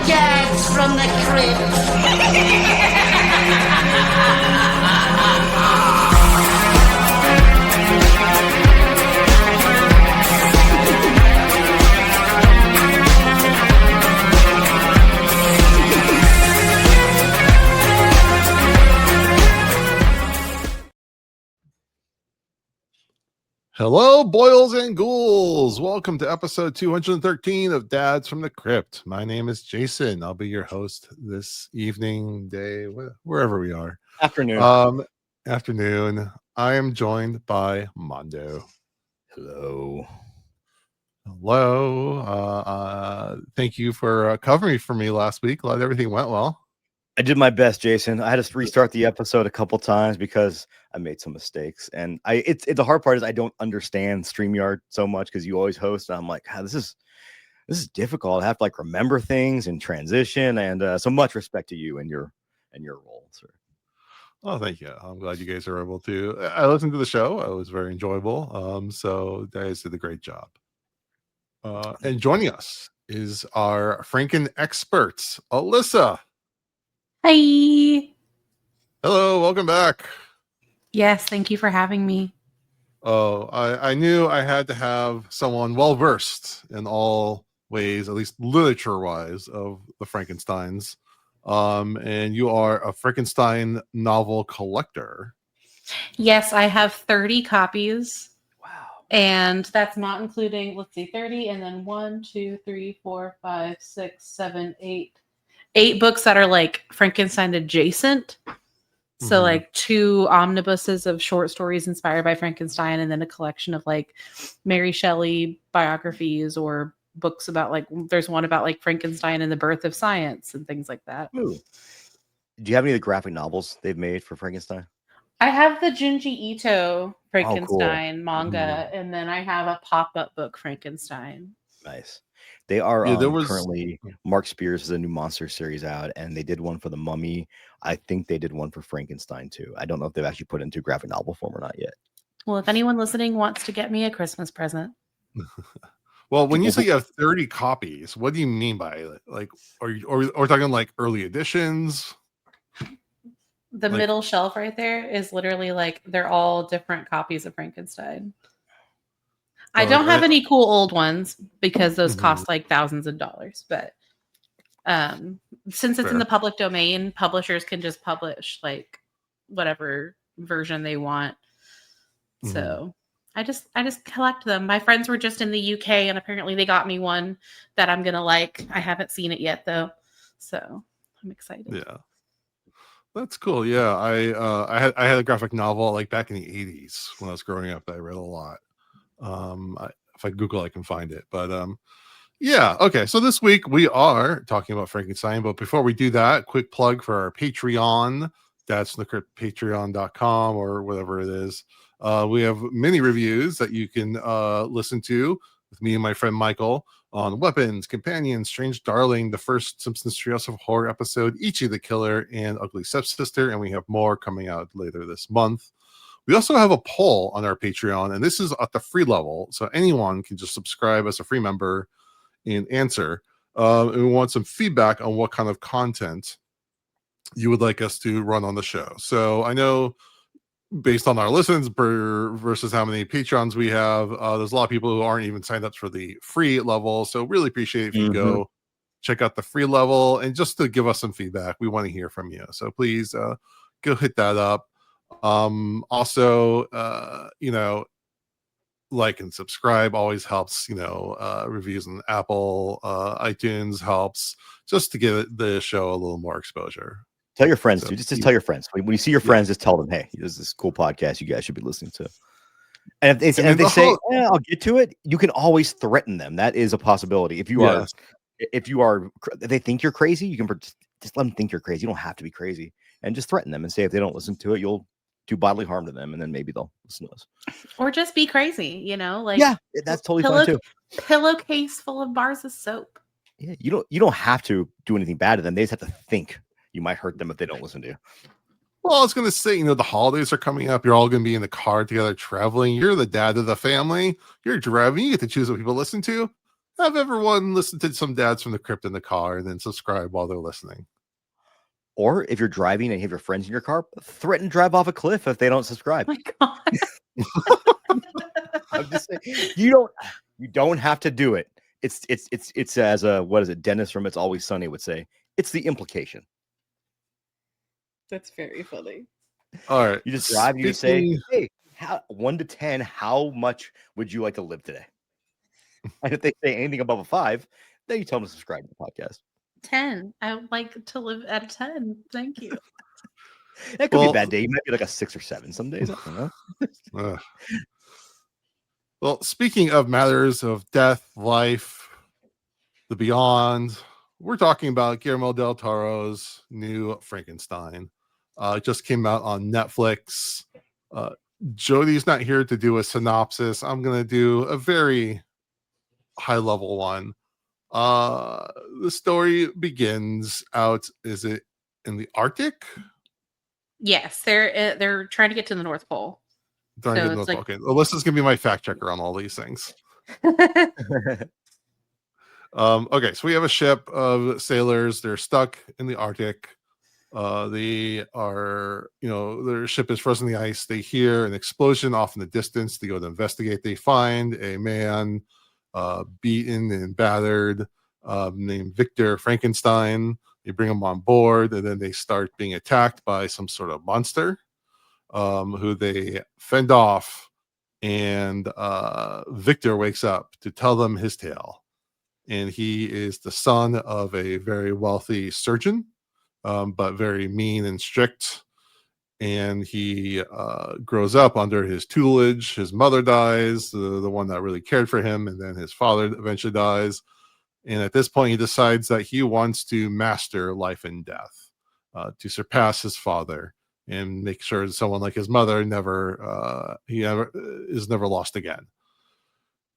Dads from the Crypt. Hello, boils and ghouls. Welcome to episode 213 of Dads from the Crypt. My name is Jason. I'll be your host this evening, day, wherever we are. Afternoon. Afternoon. I am joined by Mondo. Hello. Thank you for covering for me last week. Glad everything went well. I did my best, Jason. I had to restart the episode a couple times because I made some mistakes. And the hard part is I don't understand StreamYard so much because you always host. And I'm like, this is difficult. I have to remember things and transition. And so much respect to you and your role, sir. Oh, thank you. I'm glad you guys are able to. I listened to the show. It was very enjoyable. So you guys did a great job. And joining us is our Franken-expert Alyssa. Hi. Hello, welcome back. Yes, thank you for having me. Oh, I knew I had to have someone well-versed in all ways, at least literature-wise, of the Frankensteins. And you are a Frankenstein novel collector. Yes, I have 30 copies. Wow. And that's not including, 30, and then 1, 2, 3, 4, 5, 6, 7, 8. 8 books that are Frankenstein adjacent. So 2 omnibuses of short stories inspired by Frankenstein, and then a collection of Mary Shelley biographies or books about there's one about Frankenstein and the birth of science and things like that. Ooh. Do you have any of the graphic novels they've made for Frankenstein? I have the Junji Ito Frankenstein cool. manga, and then I have a pop-up book Frankenstein. Nice. They are currently Mark Spears has a new monster series out, and they did one for the Mummy. I think they did one for Frankenstein too. I don't know if they've actually put it into graphic novel form or not yet. Well, if anyone listening wants to get me a Christmas present. Well, when you say you have 30 copies, what do you mean by it? Are you talking early editions? The middle shelf right there is literally they're all different copies of Frankenstein. I don't have any cool old ones because those cost thousands of dollars. But since it's in the public domain, publishers can just publish whatever version they want. So I just collect them. My friends were just in the UK, and apparently they got me one that I'm gonna like. I haven't seen it yet though, so I'm excited. Yeah. That's cool. Yeah, I had a graphic novel back in the 80s when I was growing up that I read a lot. If I Google, I can find it. But yeah, okay. So this week we are talking about Frankenstein. But before we do that, quick plug for our Patreon. That's patreon.com or whatever it is. We have many reviews that you can listen to with me and my friend Michael on Weapons, Companions, Strange Darling, the first Simpsons Treehouse of Horror episode, Ichi the Killer, and Ugly Stepsister. And we have more coming out later this month. We also have a poll on our Patreon, and this is at the free level, so anyone can just subscribe as a free member and answer. And we want some feedback on what kind of content you would like us to run on the show. So I know based on our listens versus how many Patrons we have, there's a lot of people who aren't even signed up for the free level, so really appreciate if you go check out the free level and just to give us some feedback. We want to hear from you, so please go hit that up. Also, like and subscribe always helps. Reviews on Apple, iTunes helps just to give the show a little more exposure. Tell your friends, dude. Just tell your friends. When you see your friends, just tell them, hey, there's this cool podcast you guys should be listening to. And if they say, I'll get to it, you can always threaten them. That is a possibility. If they think you're crazy, you can just let them think you're crazy. You don't have to be crazy, and just threaten them and say if they don't listen to it, you'll do bodily harm to them, and then maybe they'll listen to us. Or just be crazy, yeah, that's totally fine too. Pillowcase full of bars of soap. Yeah, you don't have to do anything bad to them. They just have to think you might hurt them if they don't listen to you. Well, I was going to say, the holidays are coming up. You're all going to be in the car together traveling. You're the dad of the family. You're driving. You get to choose what people listen to. have everyone listen to some dads from the crypt in the car and then subscribe while they're listening. Or if you're driving and you have your friends in your car, threaten to drive off a cliff if they don't subscribe. Oh my God. I'm just saying, you don't have to do it. It's as a, what is it, Dennis from It's Always Sunny would say, it's the implication. That's very funny. All right. You just drive, you just say, hey, 1 to 10, how much would you like to live today? And if they say anything above a 5, then you tell them to subscribe to the podcast. 10. I would like to live at a 10. Thank you. That could be a bad day. You might be like a 6 or 7 some days. I don't know. Well, speaking of matters of death, life, the beyond, we're talking about Guillermo del Toro's new Frankenstein. It just came out on Netflix. Jody's not here to do a synopsis. I'm going to do a very high-level one. The story begins out, is it in the Arctic? Yes, they're trying to get to the North Pole. Okay, Alyssa's gonna be my fact checker on all these things. Okay, so we have a ship of sailors. They're stuck in the Arctic. They are, their ship is frozen in the ice. They hear an explosion off in the distance. They go to investigate. They find a man beaten and battered named Victor Frankenstein. They bring him on board, and then they start being attacked by some sort of monster who they fend off. And Victor wakes up to tell them his tale. And he is the son of a very wealthy surgeon, but very mean and strict. And he grows up under his tutelage. His mother dies, the one that really cared for him, and then his father eventually dies. And at this point, he decides that he wants to master life and death, to surpass his father and make sure that someone like his mother is never lost again.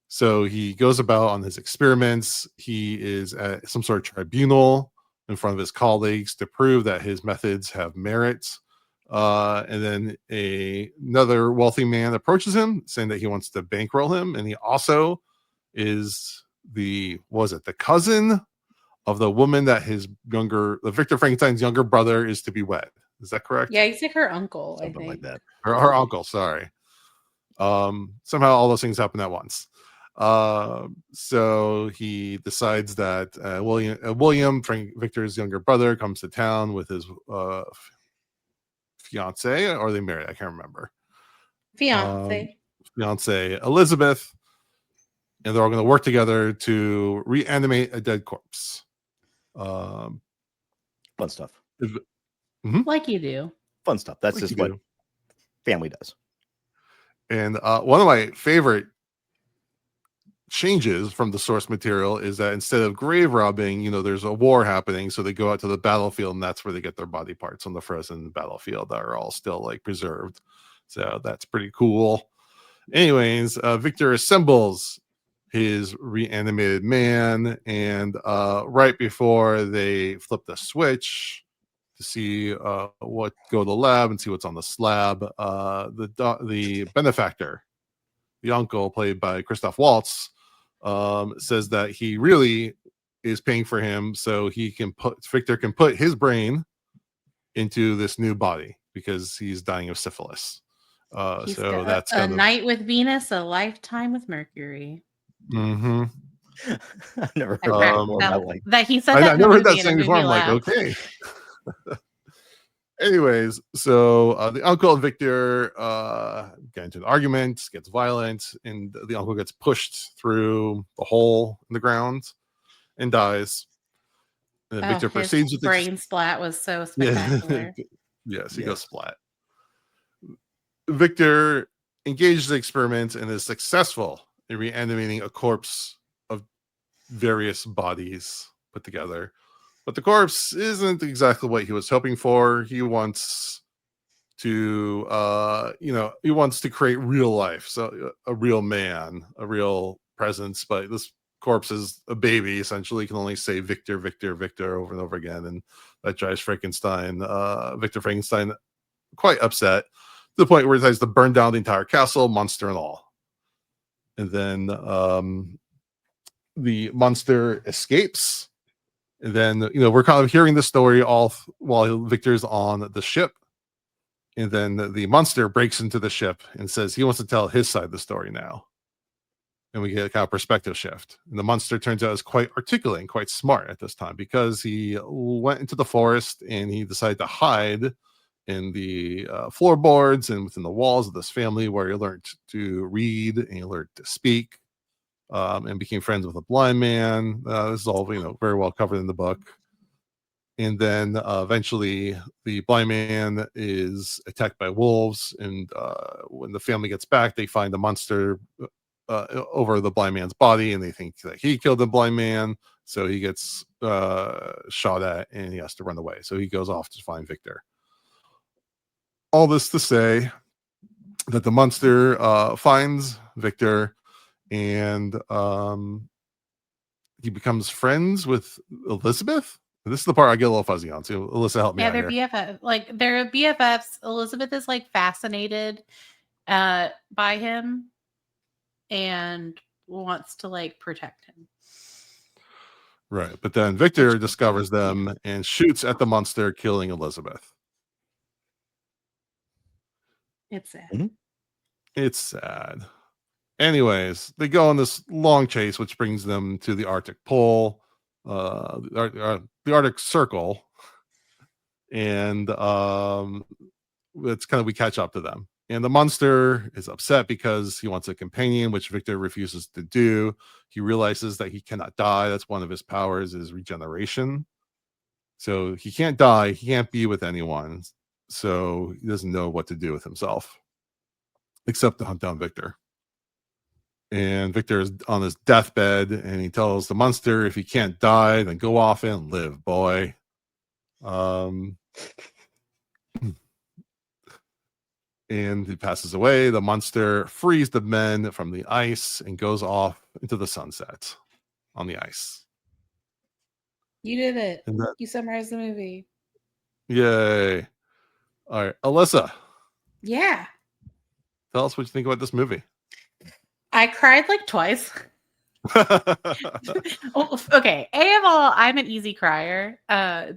So he goes about on his experiments. He is at some sort of tribunal in front of his colleagues to prove that his methods have merit. And then another wealthy man approaches him saying that he wants to bankroll him. And he also is the cousin of the woman that Victor Frankenstein's younger brother is to be wed. Is that correct? Yeah, he's like her uncle. Something I think. like that. Her uncle, sorry. Somehow all those things happen at once. So he decides that William, Victor's younger brother, comes to town with his fiance, or are they married? I can't remember. Fiance Elizabeth, and they're all going to work together to reanimate a dead corpse. Fun stuff. Like you do. Fun stuff. That's just what family does. And one of my favorite changes from the source material is that instead of grave robbing, there's a war happening, so they go out to the battlefield, and that's where they get their body parts on the frozen battlefield that are all still like preserved. So that's pretty cool. Anyways, Victor assembles his reanimated man, and right before they flip the switch to see go to the lab and see what's on the slab, the benefactor, the uncle played by Christoph Waltz, says that he really is paying for him so Victor can put his brain into this new body because he's dying of syphilis. So that's a night with Venus, a lifetime with Mercury. Mm-hmm. I've never heard that he said that. I never heard that saying before. I'm like, okay. Anyways, so the uncle and Victor get into an argument, gets violent, and the uncle gets pushed through the hole in the ground and dies. And then Victor proceeds with brain splat was so spectacular. Yes, he goes splat. Victor engages the experiment and is successful in reanimating a corpse of various bodies put together. But the corpse isn't exactly what he was hoping for. He wants to, create real life. So a real man, a real presence. But this corpse is a baby, essentially. He can only say Victor, Victor, Victor over and over again. And that drives Victor Frankenstein, quite upset to the point where he decides to burn down the entire castle, monster and all. And then the monster escapes. And then, we're kind of hearing the story all while Victor's on the ship. And then the monster breaks into the ship and says he wants to tell his side of the story now. And we get a kind of perspective shift. And the monster turns out is quite articulate and quite smart at this time, because he went into the forest and he decided to hide in the floorboards and within the walls of this family, where he learned to read and he learned to speak, and became friends with a blind man. This is all very well covered in the book. And then eventually the blind man is attacked by wolves, and when the family gets back, they find the monster over the blind man's body, and they think that he killed the blind man. So he gets shot at and he has to run away. So he goes off to find Victor. All this to say that the monster finds Victor, and he becomes friends with Elizabeth. This is the part I get a little fuzzy on. So Alyssa, help me out they're here. BFF. Like, they're BFFs. Elizabeth is like fascinated by him and wants to like protect him. Right. But then Victor discovers them and shoots at the monster, killing Elizabeth. It's sad. Mhm. It's sad. Anyways, they go on this long chase, which brings them to the Arctic Pole, the Arctic Circle, and it's kind of, we catch up to them. And the monster is upset because he wants a companion, which Victor refuses to do. He realizes that he cannot die. That's one of his powers, is regeneration. So he can't die. He can't be with anyone. So he doesn't know what to do with himself, except to hunt down Victor. And Victor is on his deathbed, and he tells the monster, if he can't die, then go off and live, boy. And he passes away. The monster frees the men from the ice and goes off into the sunset on the ice. You did it. And that, You summarized the movie. yay. All right, Alyssa, Yeah. tell us what you think about this movie. I cried like twice. Oh, okay. A of all, I'm an easy crier.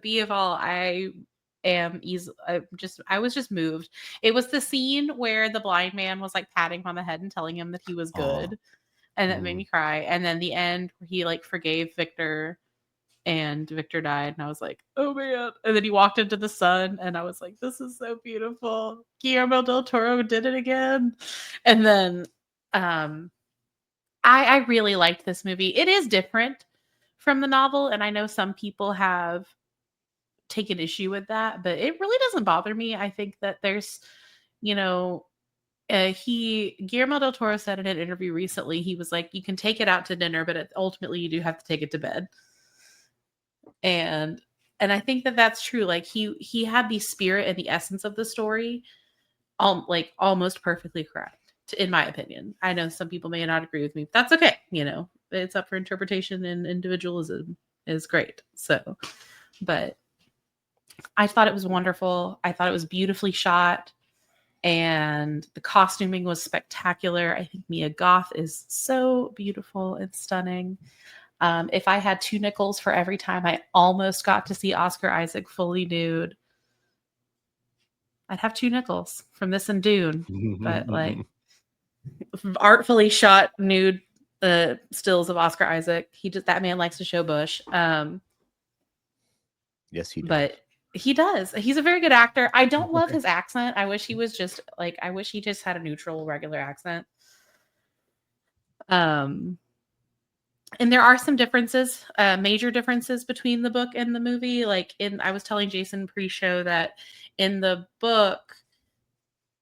B of all, I am easy. I was just moved. It was the scene where the blind man was like patting him on the head and telling him that he was good, and that made me cry. And then the end where he like forgave Victor, and Victor died, and I was like, oh man. And then he walked into the sun, and I was like, this is so beautiful. Guillermo del Toro did it again. And then I really liked this movie. It is different from the novel, and I know some people have taken issue with that, but it really doesn't bother me. I think that there's, Guillermo del Toro said in an interview recently, he was like, you can take it out to dinner, but ultimately you do have to take it to bed. And I think that that's true. Like he had the spirit and the essence of the story, almost perfectly correct, in my opinion. I know some people may not agree with me, but that's okay. It's up for interpretation, and individualism is great. So, but I thought it was wonderful. I thought it was beautifully shot, and the costuming was spectacular. I think Mia Goth is so beautiful and stunning. If I had 2 nickels for every time I almost got to see Oscar Isaac fully nude, I'd have 2 nickels from this and Dune. But like artfully shot nude stills of Oscar Isaac. That man likes to show bush. Yes, he does. But he does. He's a very good actor. I don't love his accent. I wish he was just like, I wish he just had a neutral, regular accent. And there are some differences, major differences between the book and the movie. Like I was telling Jason pre-show that in the book,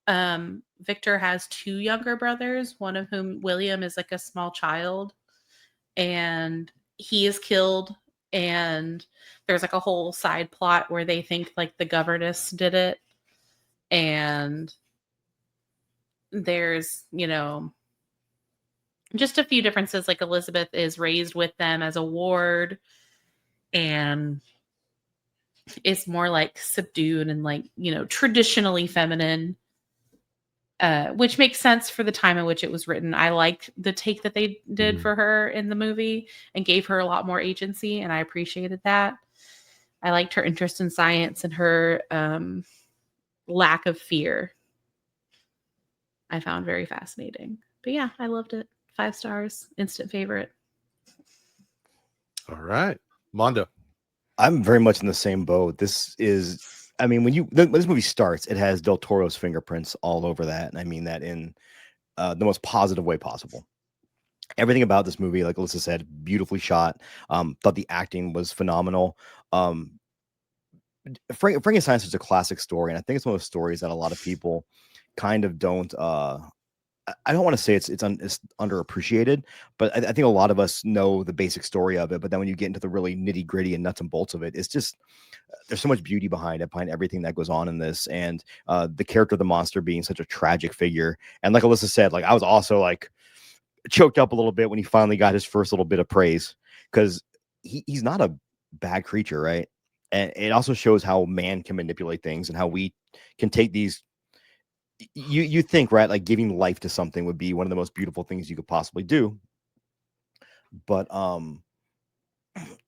Victor has 2 younger brothers, one of whom, William, is like a small child, and he is killed. And there's like a whole side plot where they think like the governess did it. And there's, just a few differences. Like Elizabeth is raised with them as a ward, and it's more like subdued and like, traditionally feminine. which makes sense for the time in which it was written. I liked the take that they did Mhm. for her in the movie and gave her a lot more agency, and I appreciated that. I liked her interest in science and her lack of fear. I found very fascinating. But yeah, I loved it. 5 stars, instant favorite. All right, Mondo. I'm very much in the same boat. This is, I mean, when this movie starts, it has Del Toro's fingerprints all over that, and I mean that in the most positive way possible. Everything about this movie, like Alyssa said, beautifully shot. Thought the acting was phenomenal. Frankenstein is a classic story, and I think it's one of those stories that a lot of people kind of don't. I don't want to say it's underappreciated, but I think a lot of us know the basic story of it. But then when you get into the really nitty gritty and nuts and bolts of it, it's just there's so much beauty behind everything that goes on in this, and the character of the monster being such a tragic figure. And like Alyssa said, like I was also like choked up a little bit when he finally got his first little bit of praise, because he's not a bad creature, right? And it also shows how man can manipulate things and how we can take these. You think, right, like giving life to something would be one of the most beautiful things you could possibly do, but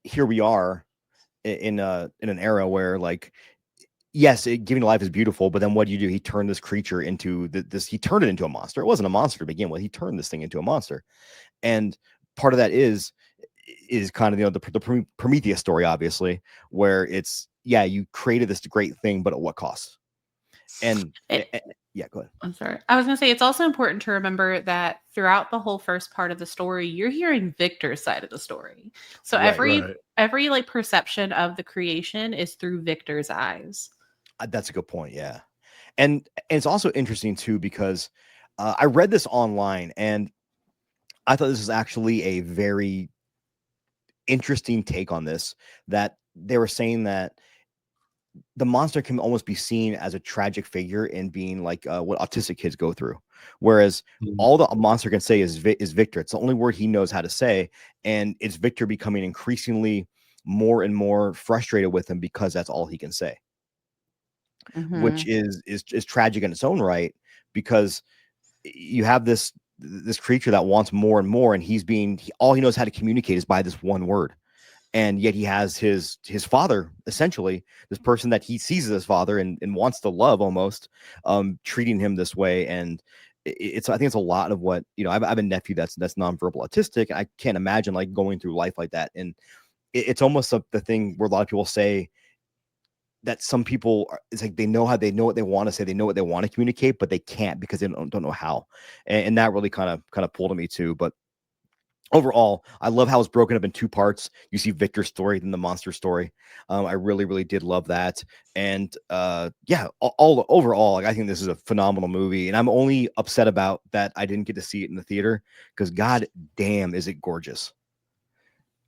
here we are in an era where, like, yes, giving life is beautiful, but then what do? He turned this creature into this. He turned it into a monster. It wasn't a monster to begin with. He turned this thing into a monster, and part of that is kind of the Prometheus story, obviously, where it's you created this great thing, but at what cost? And yeah, go ahead. I'm sorry. I was going to say it's also important to remember that throughout the whole first part of the story, you're hearing Victor's side of the story. So every like perception of the creation is through Victor's eyes. That's a good point. Yeah. And it's also interesting too, because I read this online and I thought this was actually a very interesting take on this, that they were saying that the monster can almost be seen as a tragic figure in being like what autistic kids go through. Whereas all the monster can say is Victor. It's the only word he knows how to say. And it's Victor becoming increasingly more and more frustrated with him because that's all he can say. Which is tragic in its own right, because you have this creature that wants more and more, and all he knows how to communicate is by this one word. And yet he has his father, essentially this person that he sees as his father and wants to love, almost treating him this way. And I think it's a lot of what, I have a nephew that's nonverbal autistic, and I can't imagine like going through life like that. And it's almost the thing where a lot of people say that some people it's like they know what they want to say, they know what they want to communicate, but they can't because they don't know how. And that really kind of pulled at me too. But overall, I love how it's broken up in 2 parts. You see Victor's story, then the monster story. I really, really did love that. And all overall, like, I think this is a phenomenal movie. And I'm only upset about that I didn't get to see it in the theater, because god damn, is it gorgeous.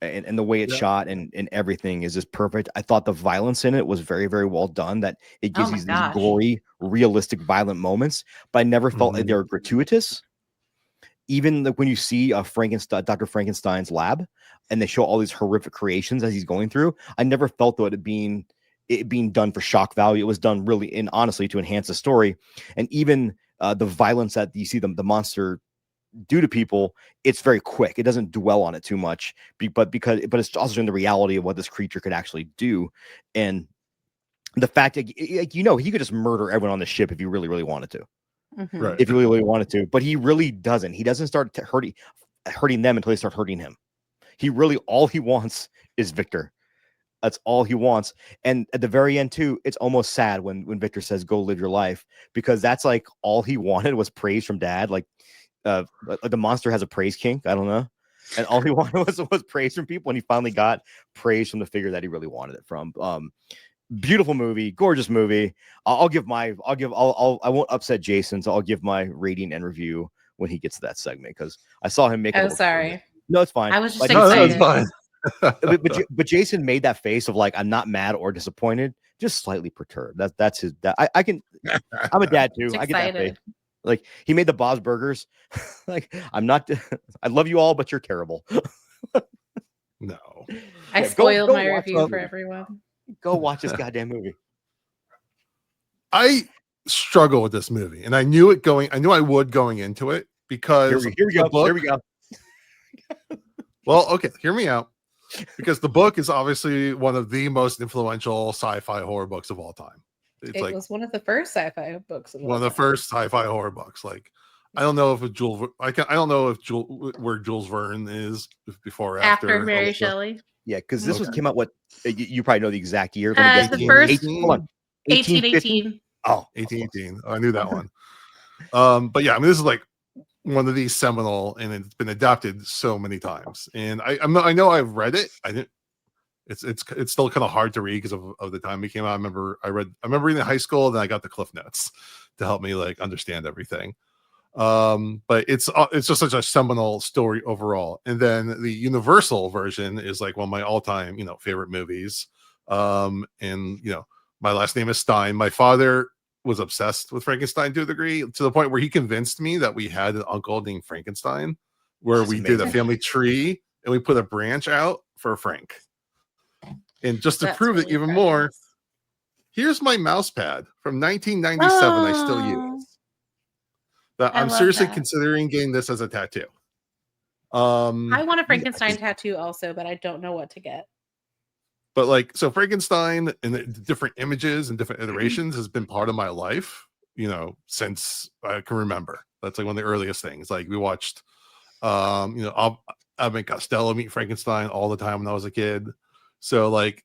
And the way it's shot and everything is just perfect. I thought the violence in it was very, very well done, that it gives these gory, realistic, violent moments, but I never felt like they were gratuitous. Even like when you see Dr. Frankenstein's lab and they show all these horrific creations as he's going through, I never felt though it being done for shock value. It was done really and honestly to enhance the story. And even the violence that you see the monster do to people, it's very quick. It doesn't dwell on it too much, but it's also in the reality of what this creature could actually do. And the fact that he could just murder everyone on the ship if he really, really wanted to. Right. If you really, really wanted to, but he really doesn't. He doesn't start hurting them until they start hurting him. All he wants is Victor. That's all he wants. And at the very end too, it's almost sad when Victor says, "Go live your life," because that's like all he wanted was praise from Dad. Like the monster has a praise kink. I don't know. And all he wanted was praise from people, and he finally got praise from the figure that he really wanted it from. Beautiful movie, gorgeous movie. I won't upset Jason, so I'll give my rating and review when he gets to that segment, because I saw him make. Oh, sorry. No, it's fine. I was just No, excited. that's fine. but Jason made that face of like, I'm not mad or disappointed, just slightly perturbed. That's his. I can. I'm a dad too. I get that face. Like, he made the Bob's Burgers. Like, I'm not. I love you all, but you're terrible. No. I spoiled my review for everyone. Go watch this goddamn movie. I struggle with this movie, and I knew I would going into it because here we go. Here we go. Well, okay, hear me out. Because the book is obviously one of the most influential sci-fi horror books of all time. It's It like was one of the first sci-fi books. one of the first sci-fi horror books. Like, I don't know if I don't know if where Jules Verne is before or after Mary also. Shelley. Yeah, because this was came out. What you probably know the exact year. The first 1818. Oh, 1818. I knew that one. But yeah, I mean, this is like one of these seminal, and it's been adapted so many times. And I know I've read it. I didn't. It's still kind of hard to read because of the time it came out. I remember reading in high school, and then I got the Cliff Notes to help me like understand everything. But it's just such a seminal story overall. And then the Universal version is like one of my all-time favorite movies. And my last name is Stein. My father was obsessed with Frankenstein to a degree, to the point where he convinced me that we had an uncle named Frankenstein, where we did a family tree and we put a branch out for Frank. And just to prove it even more, here's my mouse pad from 1997 I still use. That I'm seriously considering getting this as a tattoo. I want a Frankenstein tattoo also, but I don't know what to get. But like, so Frankenstein and the different images and different iterations has been part of my life, since I can remember. That's like one of the earliest things. Like we watched, Abbott and Costello meet Frankenstein all the time when I was a kid. So like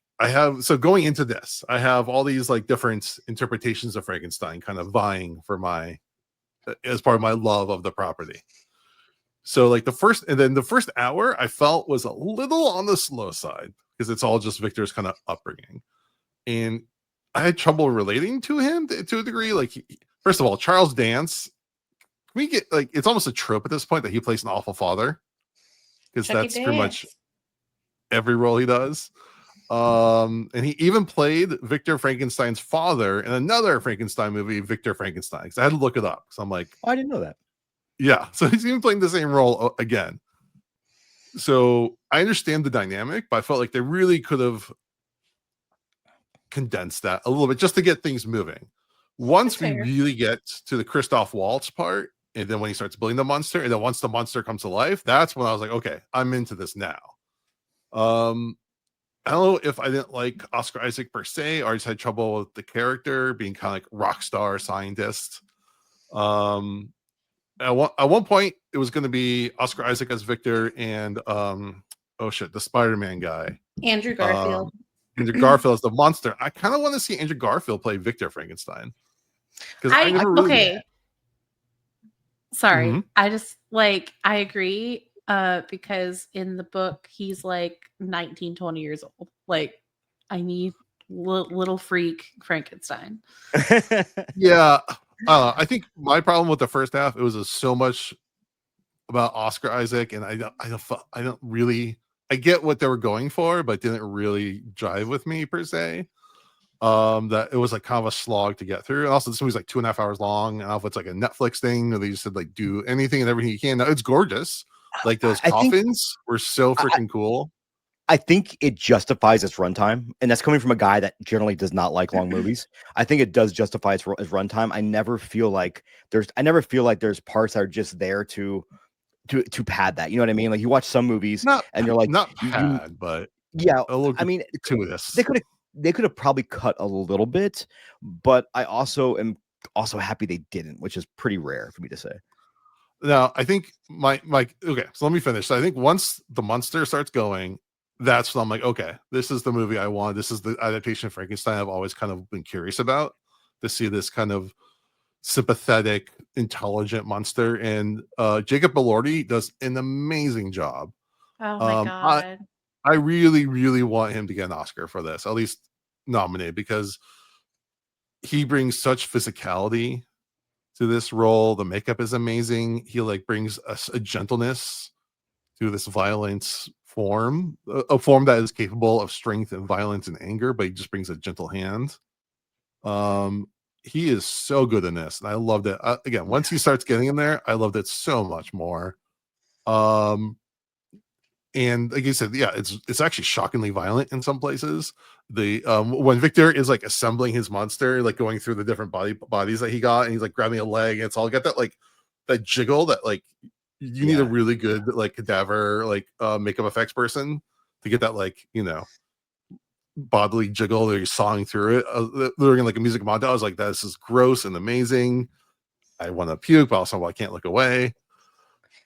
going into this, I have all these like different interpretations of Frankenstein kind of vying for as part of my love of the property. So like the first hour I felt was a little on the slow side, because it's all just Victor's kind of upbringing. And I had trouble relating to him to a degree. Like, first of all, Charles Dance, we get like, it's almost a trope at this point that he plays an awful father, because that's pretty much every role he does. And he even played Victor Frankenstein's father in another Frankenstein movie, Victor Frankenstein, because I had to look it up. So I'm like, I didn't know that. Yeah, so he's even playing the same role again. So I understand the dynamic, but I felt like they really could have condensed that a little bit just to get things moving. Once we really get to the Christoph Waltz part, and then when he starts building the monster, and then once the monster comes to life, that's when I was like, okay, I'm into this now. I don't know if I didn't like Oscar Isaac per se, or I just had trouble with the character being kind of like rock star scientist. At one point, it was going to be Oscar Isaac as Victor and the Spider-Man guy, Andrew Garfield. Andrew Garfield as the monster. I kind of want to see Andrew Garfield play Victor Frankenstein, because I never really. Sorry, I just I agree. Because in the book he's like 19, 20 years old. Like, I need little freak Frankenstein. Yeah. I think my problem with the first half, it was so much about Oscar Isaac, and I don't really, I get what they were going for, but it didn't really jive with me per se. That it was like kind of a slog to get through. And also, this movie's like 2.5 hours long. And I don't know if it's like a Netflix thing, or they just said like do anything and everything you can. Now, it's gorgeous. Like those coffins were so freaking cool. I think it justifies its runtime, and that's coming from a guy that generally does not like long movies. I think it does justify its runtime. I never feel like there's parts that are just there to pad that. You know what I mean? Like, you watch some movies and you're like, not pad, but yeah. I mean, gratuitous. They could have probably cut a little bit, but I also am happy they didn't, which is pretty rare for me to say. Now, I think okay, so let me finish. So I think once the monster starts going, that's when I'm like, okay, this is the movie I want. This is the adaptation of Frankenstein I've always kind of been curious about, to see this kind of sympathetic, intelligent monster. And Jacob Elordi does an amazing job. Oh my god. I really, really want him to get an Oscar for this, at least nominated, because he brings such physicality to this role. The makeup is amazing. He brings a gentleness to this violence form, a form that is capable of strength and violence and anger, but he just brings a gentle hand. He is so good in this, and I loved it. Again, once he starts getting in there, I loved it so much more. And like you said, yeah, it's actually shockingly violent in some places. the when Victor is like assembling his monster, like going through the different bodies that he got, and he's like grabbing a leg, and it's all got that like that jiggle that like you need a really good like cadaver like makeup effects person to get that like bodily jiggle that you're sawing through it during like a music montage. I was like, this is gross and amazing. I want to puke, but also I can't look away.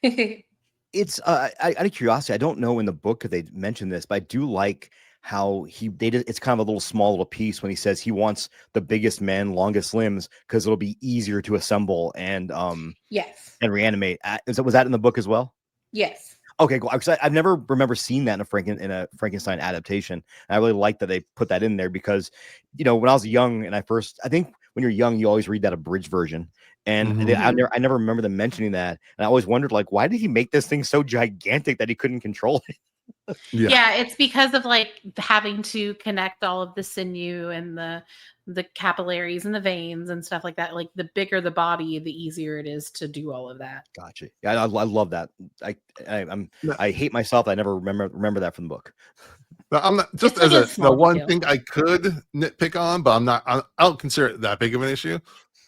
It's out of curiosity, I don't know in the book if they mentioned this, but I do like how it's kind of a small little piece when he says he wants the biggest man, longest limbs, because it'll be easier to assemble and yes, and reanimate. Was that in the book as well? Yes. Okay, cool. Because I've never remember seeing that in a Frankenstein adaptation. And I really like that they put that in there because, when I was young and I think when you're young, you always read that abridged version. And I never remember them mentioning that. And I always wondered, like, why did he make this thing so gigantic that he couldn't control it? Yeah, it's because of like having to connect all of the sinew and the capillaries and the veins and stuff like that. Like the bigger the body, the easier it is to do all of that. Gotcha. Yeah, I love that. I hate myself. I never remember that from the book. I'm not just It's as like the one thing I could nitpick on, but I don't consider it that big of an issue.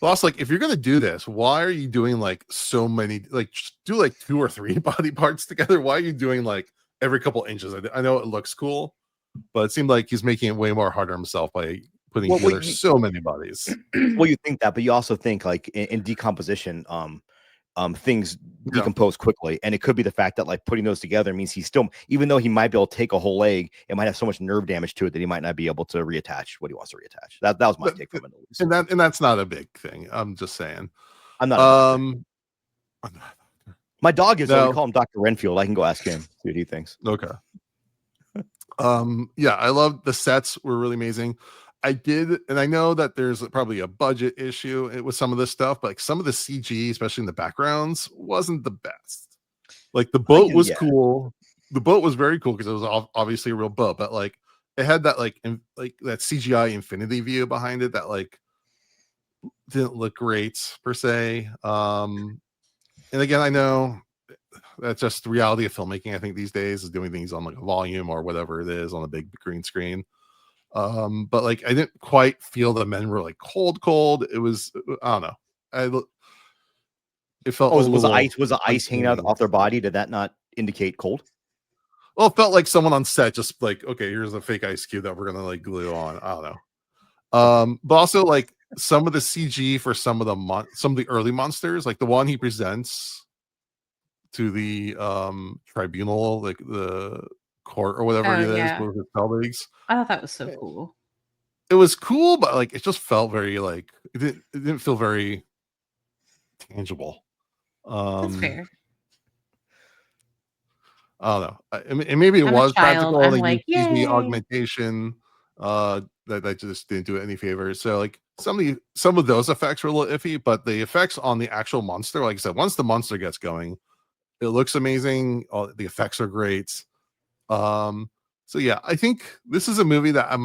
But also, like, if you're gonna do this, why are you doing like so many? Like, just do like 2 or 3 body parts together. Why are you doing like every couple inches? I know it looks cool, but it seemed like he's making it way more harder himself by putting together so many bodies. Well, you think that, but you also think like in decomposition, things decompose quickly, and it could be the fact that like putting those together means he's still, even though he might be able to take a whole leg, it might have so much nerve damage to it that he might not be able to reattach what he wants to reattach. That was my take from it. And that's not a big thing. I'm just saying. I'm not. My dog is. So we call him Dr. Renfield. I can go ask him, see what he thinks. Okay. Yeah, I love the sets were really amazing. And I know that there's probably a budget issue with some of this stuff, but like some of the CG, especially in the backgrounds, wasn't the best. Like the boat was cool. The boat was very cool because it was obviously a real boat, but like it had that like that CGI infinity view behind it that like didn't look great per se. And again, I know that's just the reality of filmmaking. I think these days is doing things on like a volume or whatever it is on a big green screen. But like I didn't quite feel the men were like cold. It was, I don't know. It felt was the ice hanging out off their body? Did that not indicate cold? Well, it felt like someone on set just like, okay, here's a fake ice cube that we're gonna like glue on. I don't know. But also like some of the CG for some of the early monsters, like the one he presents to the tribunal, like the court or whatever it is with his colleagues. I thought that was so cool. It was cool, but like it just felt very like it didn't feel very tangible. That's fair. I don't know. And maybe it was practical. I'm they like, used the augmentation. That just didn't do it any favors. So like some of those effects were a little iffy, but the effects on the actual monster, like I said, once the monster gets going, it looks amazing. The effects are great. So yeah, I think this is a movie that I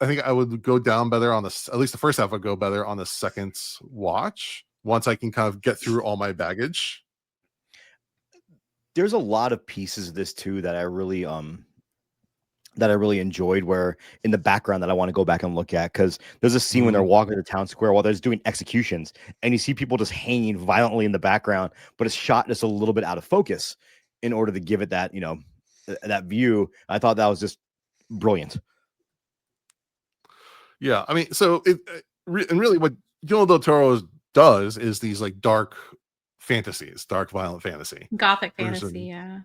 think I would go down better on at least the first half would go better on the second watch once I can kind of get through all my baggage. There's a lot of pieces of this too that I really enjoyed, where in the background that I want to go back and look at, because there's a scene when they're walking to the town square while they're just doing executions, and you see people just hanging violently in the background, but it's shot just a little bit out of focus in order to give it that, that view. I thought that was just brilliant. Yeah, I mean, so and really what Guillermo del Toro does is these like dark fantasies, dark violent fantasy, gothic fantasy, yeah,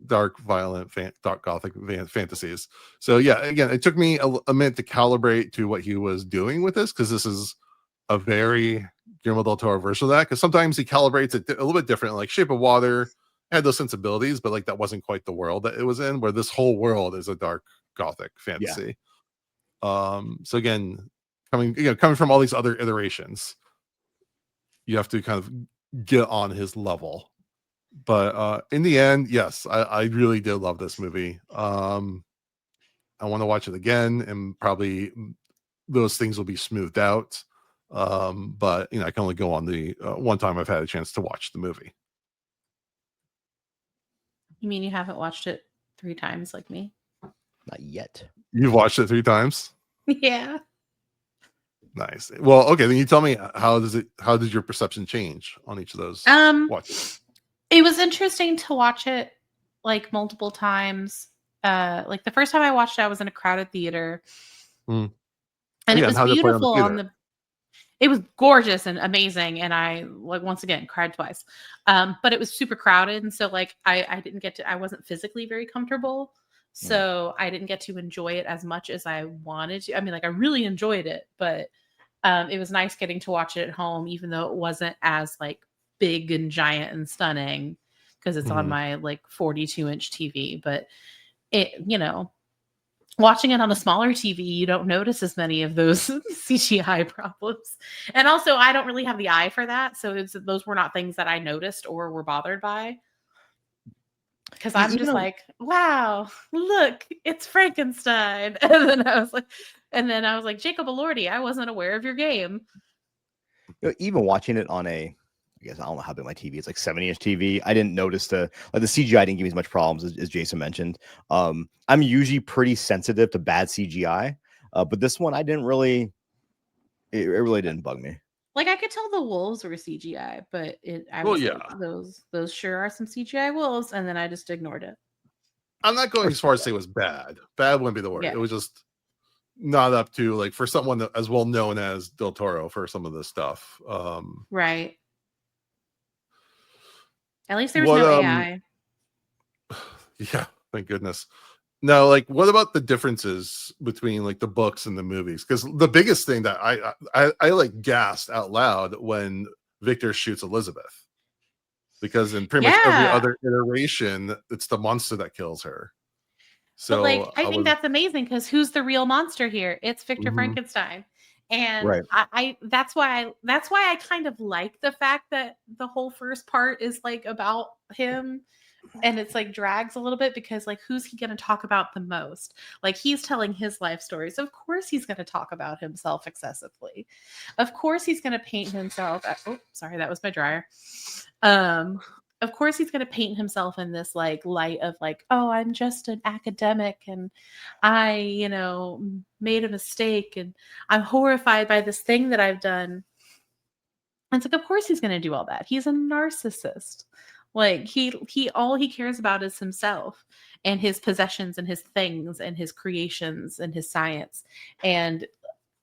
dark violent dark gothic fantasies. So yeah, again, it took me a minute to calibrate to what he was doing with this, because this is a very Guillermo del Toro version of that, because sometimes he calibrates it a little bit different. Like Shape of Water had those sensibilities, but like that wasn't quite the world that it was in, where this whole world is a dark gothic fantasy. So again, coming from all these other iterations, you have to kind of get on his level. But in the end, yes, I really did love this movie. I want to watch it again, and probably those things will be smoothed out. But I can only go on the one time I've had a chance to watch the movie. You mean you haven't watched it 3 times like me? Not yet. You've watched it 3 times? Yeah. Nice. Well, okay, then you tell me how did your perception change on each of those watches? It was interesting to watch it like multiple times. Like the first time I watched it, I was in a crowded theater. Mm. And it Again, was how did it play on the beautiful theater? it was gorgeous and amazing, and I like once again cried twice. But it was super crowded, and so like I wasn't physically very comfortable. So I didn't get to enjoy it as much as I wanted to. I mean, like I really enjoyed it, but it was nice getting to watch it at home, even though it wasn't as like big and giant and stunning because it's on my like 42-inch TV. But it, watching it on a smaller TV, you don't notice as many of those CGI problems. And also, I don't really have the eye for that. So those were not things that I noticed or were bothered by. Because I'm just like, wow, look, it's Frankenstein. And then I was like, Jacob Elordi, I wasn't aware of your game. Even watching it on I guess I don't know how big my TV is, like 70-inch TV. I didn't notice the CGI didn't give me as much problems as Jason mentioned. I'm usually pretty sensitive to bad CGI, but this one I didn't really. It really didn't bug me. Like I could tell the wolves were CGI, but like, those sure are some CGI wolves, and then I just ignored it. I'm not going as far as to say it was bad. Bad wouldn't be the word. Yeah. It was just not up to like for someone that, as well known as Del Toro for some of this stuff. Right. At least there was no AI. Yeah, thank goodness. Now, like, what about the differences between like the books and the movies? Because the biggest thing that I like gasped out loud when Victor shoots Elizabeth, because in pretty much every other iteration, it's the monster that kills her. So, but like, I think that's amazing because who's the real monster here? It's Victor Frankenstein. And that's why I kind of like the fact that the whole first part is like about him, and it's like drags a little bit because like who's he going to talk about the most? Like he's telling his life stories. Of course he's going to talk about himself excessively. Of course he's going to paint himself. Oh, sorry, that was my dryer. Of course he's going to paint himself in this like light of like, oh, I'm just an academic and I, made a mistake and I'm horrified by this thing that I've done. And it's like, of course he's going to do all that. He's a narcissist. Like he all he cares about is himself and his possessions and his things and his creations and his science. And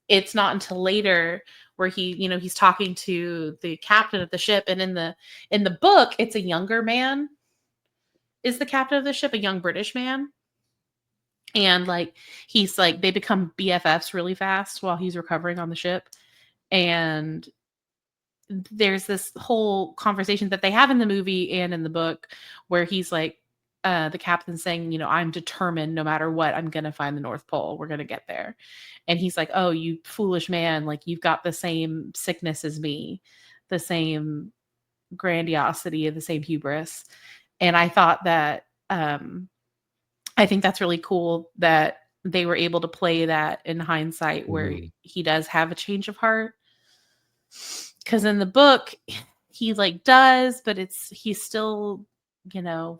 it's not until later where he's talking to the captain of the ship, and in the book it's a younger man is the captain of the ship, a young British man. And like he's like they become BFFs really fast while he's recovering on the ship. And there's this whole conversation that they have in the movie and in the book where he's like the captain saying, I'm determined no matter what, I'm going to find the North Pole. We're going to get there. And he's like, oh, you foolish man. Like you've got the same sickness as me, the same grandiosity, the same hubris. And I thought that, I think that's really cool that they were able to play that in hindsight where he does have a change of heart. Because in the book, he like does, but he's still,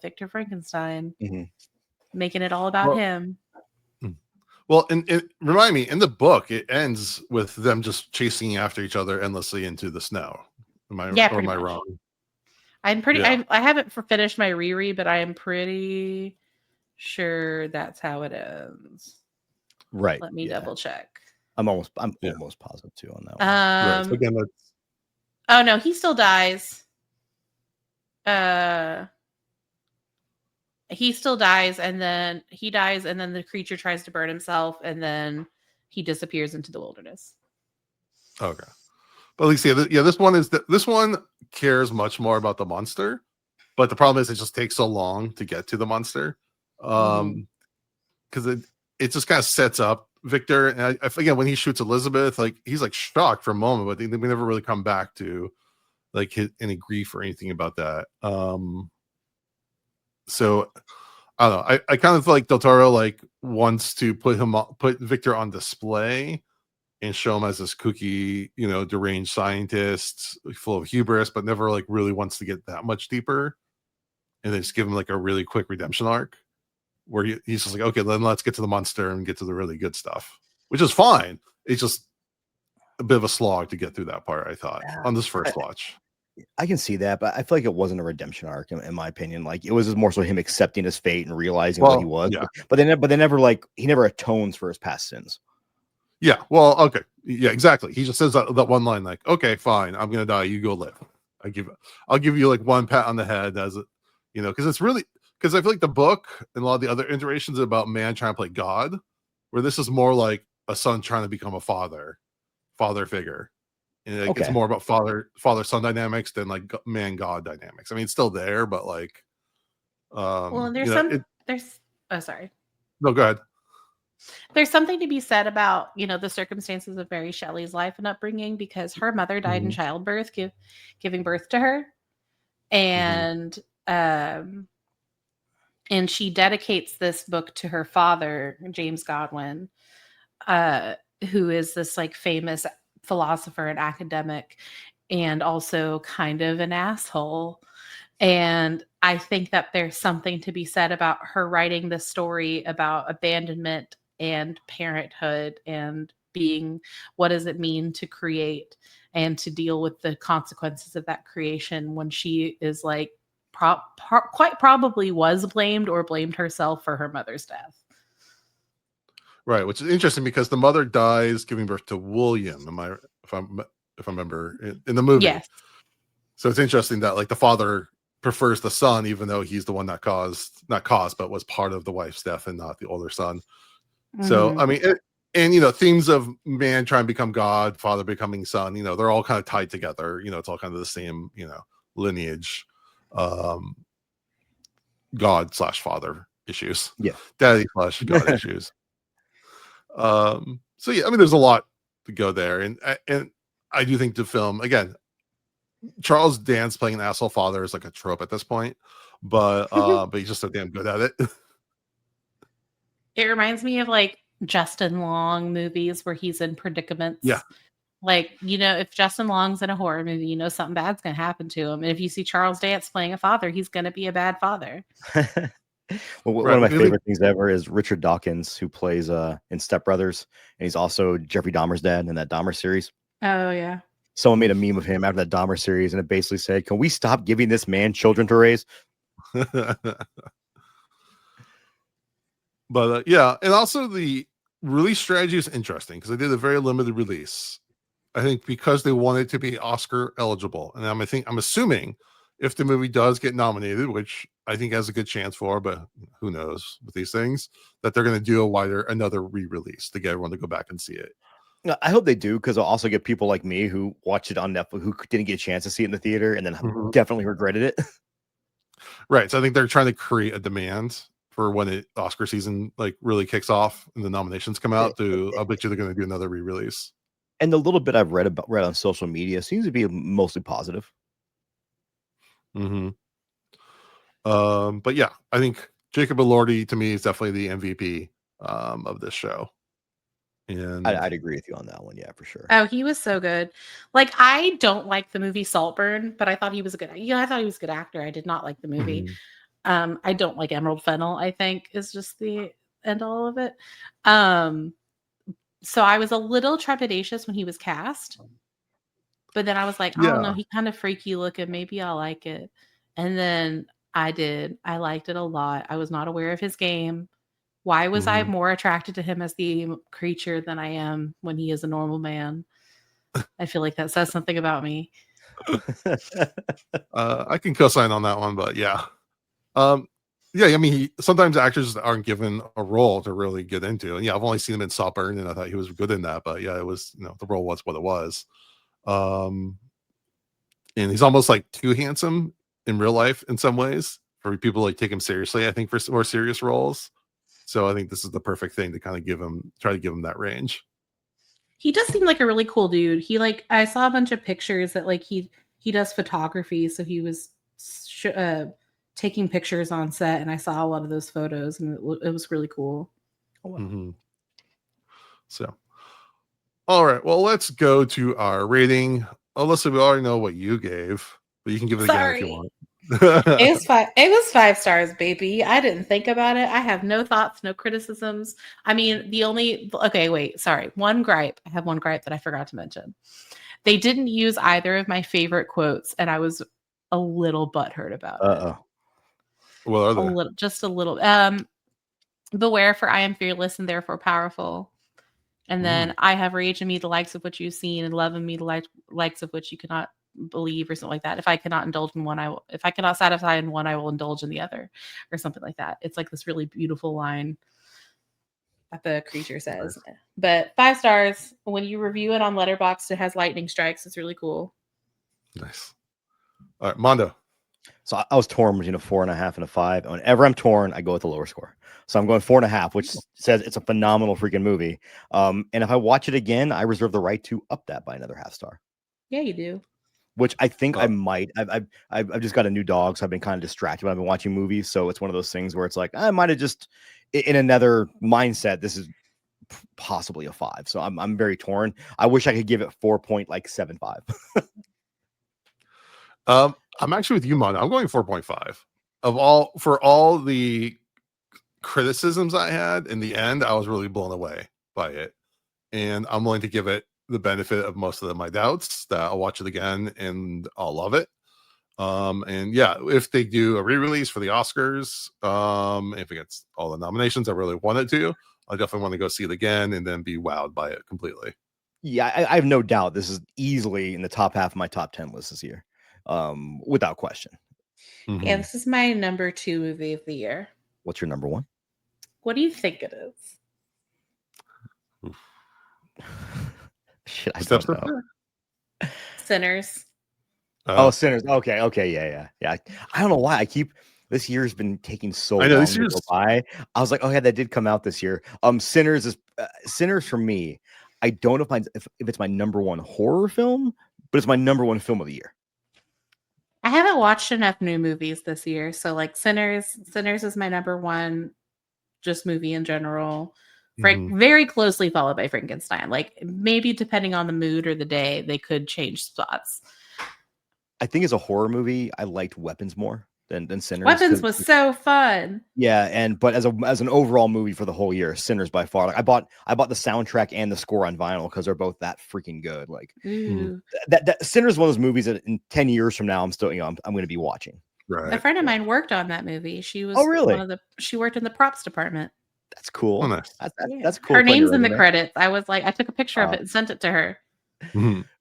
Victor Frankenstein, making it all about him. Well, and remind me, in the book, it ends with them just chasing after each other endlessly into the snow. Am I wrong? I'm pretty. I haven't finished my reread, but I am pretty sure that's how it ends. Right. Let me double check. I'm almost positive too on that one. Right. So again, oh no, he still dies. He still dies, and then he dies, and then the creature tries to burn himself, and then he disappears into the wilderness. Okay. But at least, this one cares much more about the monster, but the problem is it just takes so long to get to the monster. Because it just kind of sets up Victor. And again, when he shoots Elizabeth, like he's like shocked for a moment, but we never really come back to like any grief or anything about that. So I don't know. I kind of feel like Del Toro like wants to put Victor on display and show him as this kooky, deranged scientist full of hubris, but never like really wants to get that much deeper. And then just give him like a really quick redemption arc where he's just like, okay, then let's get to the monster and get to the really good stuff. which is fine. It's just a bit of a slog to get through that part, I thought, on this first watch. I can see that, but I feel like it wasn't a redemption arc, in my opinion. Like, it was just more so him accepting his fate and realizing what he was. Yeah. But they never like, he never atones for his past sins. Yeah. Well, okay. Yeah, exactly. He just says that one line, like, okay, fine, I'm gonna die. You go live. I'll give you like one pat on the head as it, because it's really, because I feel like the book and a lot of the other iterations are about man trying to play God, where this is more like a son trying to become a father figure. And like, it's more about father son dynamics than like man god dynamics. I mean, it's still there, but like, Well, sorry. No, go ahead. There's something to be said about, the circumstances of Mary Shelley's life and upbringing, because her mother died in childbirth, giving birth to her. And and she dedicates this book to her father, James Godwin, who is this like famous philosopher and academic, and also kind of an asshole. And I think that there's something to be said about her writing this story about abandonment and parenthood and being, what does it mean to create and to deal with the consequences of that creation, when she is like quite probably was blamed or blamed herself for her mother's death. Right, which is interesting because the mother dies giving birth to William. If I remember in the movie? Yes. So it's interesting that like the father prefers the son, even though he's the one that but was part of the wife's death and not the older son. So I mean, themes of man trying to become God, father becoming son, they're all kind of tied together. It's all kind of the same, lineage, God/father issues. Yeah, daddy/God issues. So yeah, I mean, there's a lot to go there, and I do think the film, again, Charles Dance playing an asshole father is like a trope at this point, but he's just so damn good at it. It reminds me of like Justin Long movies where he's in predicaments. Yeah. Like, if Justin Long's in a horror movie, something bad's going to happen to him. And if you see Charles Dance playing a father, he's going to be a bad father. Well, one of my favorite things ever is Richard Dawkins, who plays in Step Brothers, and he's also Jeffrey Dahmer's dad in that Dahmer series. Oh, yeah. Someone made a meme of him after that Dahmer series, and it basically said, "Can we stop giving this man children to raise?" But yeah, and also the release strategy is interesting because they did a very limited release. I think because they wanted to be Oscar eligible, and I'm assuming if the movie does get nominated, which I think has a good chance for, but who knows with these things, that they're going to do another re-release to get everyone to go back and see it. I hope they do, because I'll also get people like me who watched it on Netflix who didn't get a chance to see it in the theater and then definitely regretted it. Right. So I think they're trying to create a demand for when Oscar season like really kicks off and the nominations come out. I'll bet you they're going to do another re-release. And the little bit I've read on social media seems to be mostly positive. But yeah, I think Jacob Elordi to me is definitely the MVP of this show. And I'd agree with you on that one. Yeah, for sure. Oh, he was so good. Like, I don't like the movie Saltburn, but I thought he was a good. I thought he was a good actor. I did not like the movie. I don't like Emerald Fennell, I think, is just the end all of it. So I was a little trepidatious when he was cast, but then I was like, I don't know, he kind of freaky looking. Maybe I'll like it. And then I did. I liked it a lot. I was not aware of his game. Why was I more attracted to him as the creature than I am when he is a normal man? I feel like that says something about me. I can co-sign on that one, but yeah. Yeah, I mean, sometimes actors aren't given a role to really get into. And yeah, I've only seen him in Saltburn, and I thought he was good in that. But yeah, it was, the role was what it was. And he's almost like too handsome in real life in some ways for people like take him seriously, I think, for more serious roles. So I think this is the perfect thing to kind of try to give him that range. He does seem like a really cool dude. I saw a bunch of pictures that like he does photography. So he was taking pictures on set, and I saw a lot of those photos, and it was really cool. Oh, wow. So, all right, well, let's go to our rating. Alyssa, we already know what you gave, but you can give it again if you want. It was 5 stars, baby. I didn't think about it. I have no thoughts, no criticisms. I mean, sorry. One gripe. I have one gripe that I forgot to mention. They didn't use either of my favorite quotes, and I was a little butthurt about it. What are they? Just a little. Beware, for I am fearless and therefore powerful. And then I have rage in me, the likes of which you've seen, and love in me, the likes of which you cannot believe, or something like that. If I cannot indulge in one, if I cannot satisfy in one, I will indulge in the other, or something like that. It's like this really beautiful line that the creature says. Nice. But 5 stars. When you review it on Letterboxd, it has lightning strikes. It's really cool. Nice. All right, Mondo. So I was torn between a 4.5 and a 5. And whenever I'm torn, I go with the lower score. So I'm going 4.5, which says it's a phenomenal freaking movie. And if I watch it again, I reserve the right to up that by another half star. Yeah, you do. Which I think I might. I've just got a new dog, so I've been kind of distracted when I've been watching movies. So it's one of those things where it's like I might have just in another mindset. This is possibly a 5. So I'm very torn. I wish I could give it 4.75. I'm actually with you, Mondo. I'm going 4.5. For all the criticisms I had, in the end, I was really blown away by it. And I'm willing to give it the benefit of most of my doubts that I'll watch it again and I'll love it. And yeah, if they do a re-release for the Oscars, if it gets all the nominations I really wanted to, I definitely want to go see it again and then be wowed by it completely. Yeah, I have no doubt this is easily in the top half of my top 10 list this year. Without question. Yeah, this is my number 2 movie of the year. What's your number 1? What do you think it is? Shit, I don't know. Sinners. Sinners. Okay, yeah. I don't know why this year's been taking so long to go by. I was like, oh yeah, that did come out this year. Sinners for me. I don't know if it's my number 1 horror film, but it's my number 1 film of the year. I haven't watched enough new movies this year, so like Sinners is my number 1 just movie in general. Very closely followed by Frankenstein. Like maybe depending on the mood or the day, they could change spots. I think as a horror movie, I liked Weapons more than Sinners. Weapons was so fun. Yeah, but as an overall movie for the whole year, Sinners by far. Like I bought the soundtrack and the score on vinyl because they're both that freaking good. Like that Sinners is one of those movies that in 10 years from now, I'm still I'm going to be watching. Right. A friend of mine worked on that movie. She was she worked in the props department. That's cool. Oh, nice. That's cool. Her name's in the credits. I took a picture of it and sent it to her.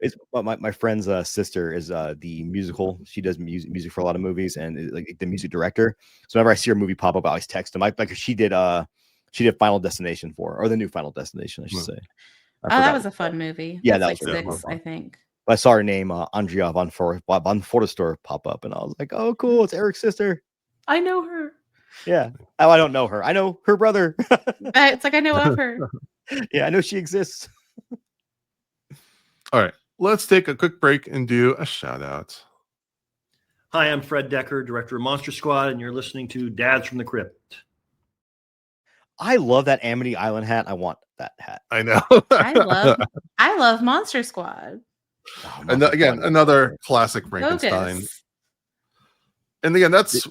It's my friend's sister is the musical. She does music for a lot of movies and like the music director. So whenever I see her movie pop up, I always text him. She did Final Destination or the new Final Destination, I should say. That was a fun movie. Yeah, that was like 6, I think. I saw her name, Andrea von Fortestor, pop up, and I was like, "Oh, cool! It's Eric's sister." I know her. Yeah. Oh, I don't know her. I know her brother. It's like I know of her. Yeah, I know she exists. All right, let's take a quick break and do a shout out. Hi, I'm Fred Decker, director of Monster Squad, and you're listening to Dads from the Crypt. I love that Amity Island hat. I want that hat. I know. I love Monster Squad. Oh, and again, another classic Frankenstein. Bogus. And again, that's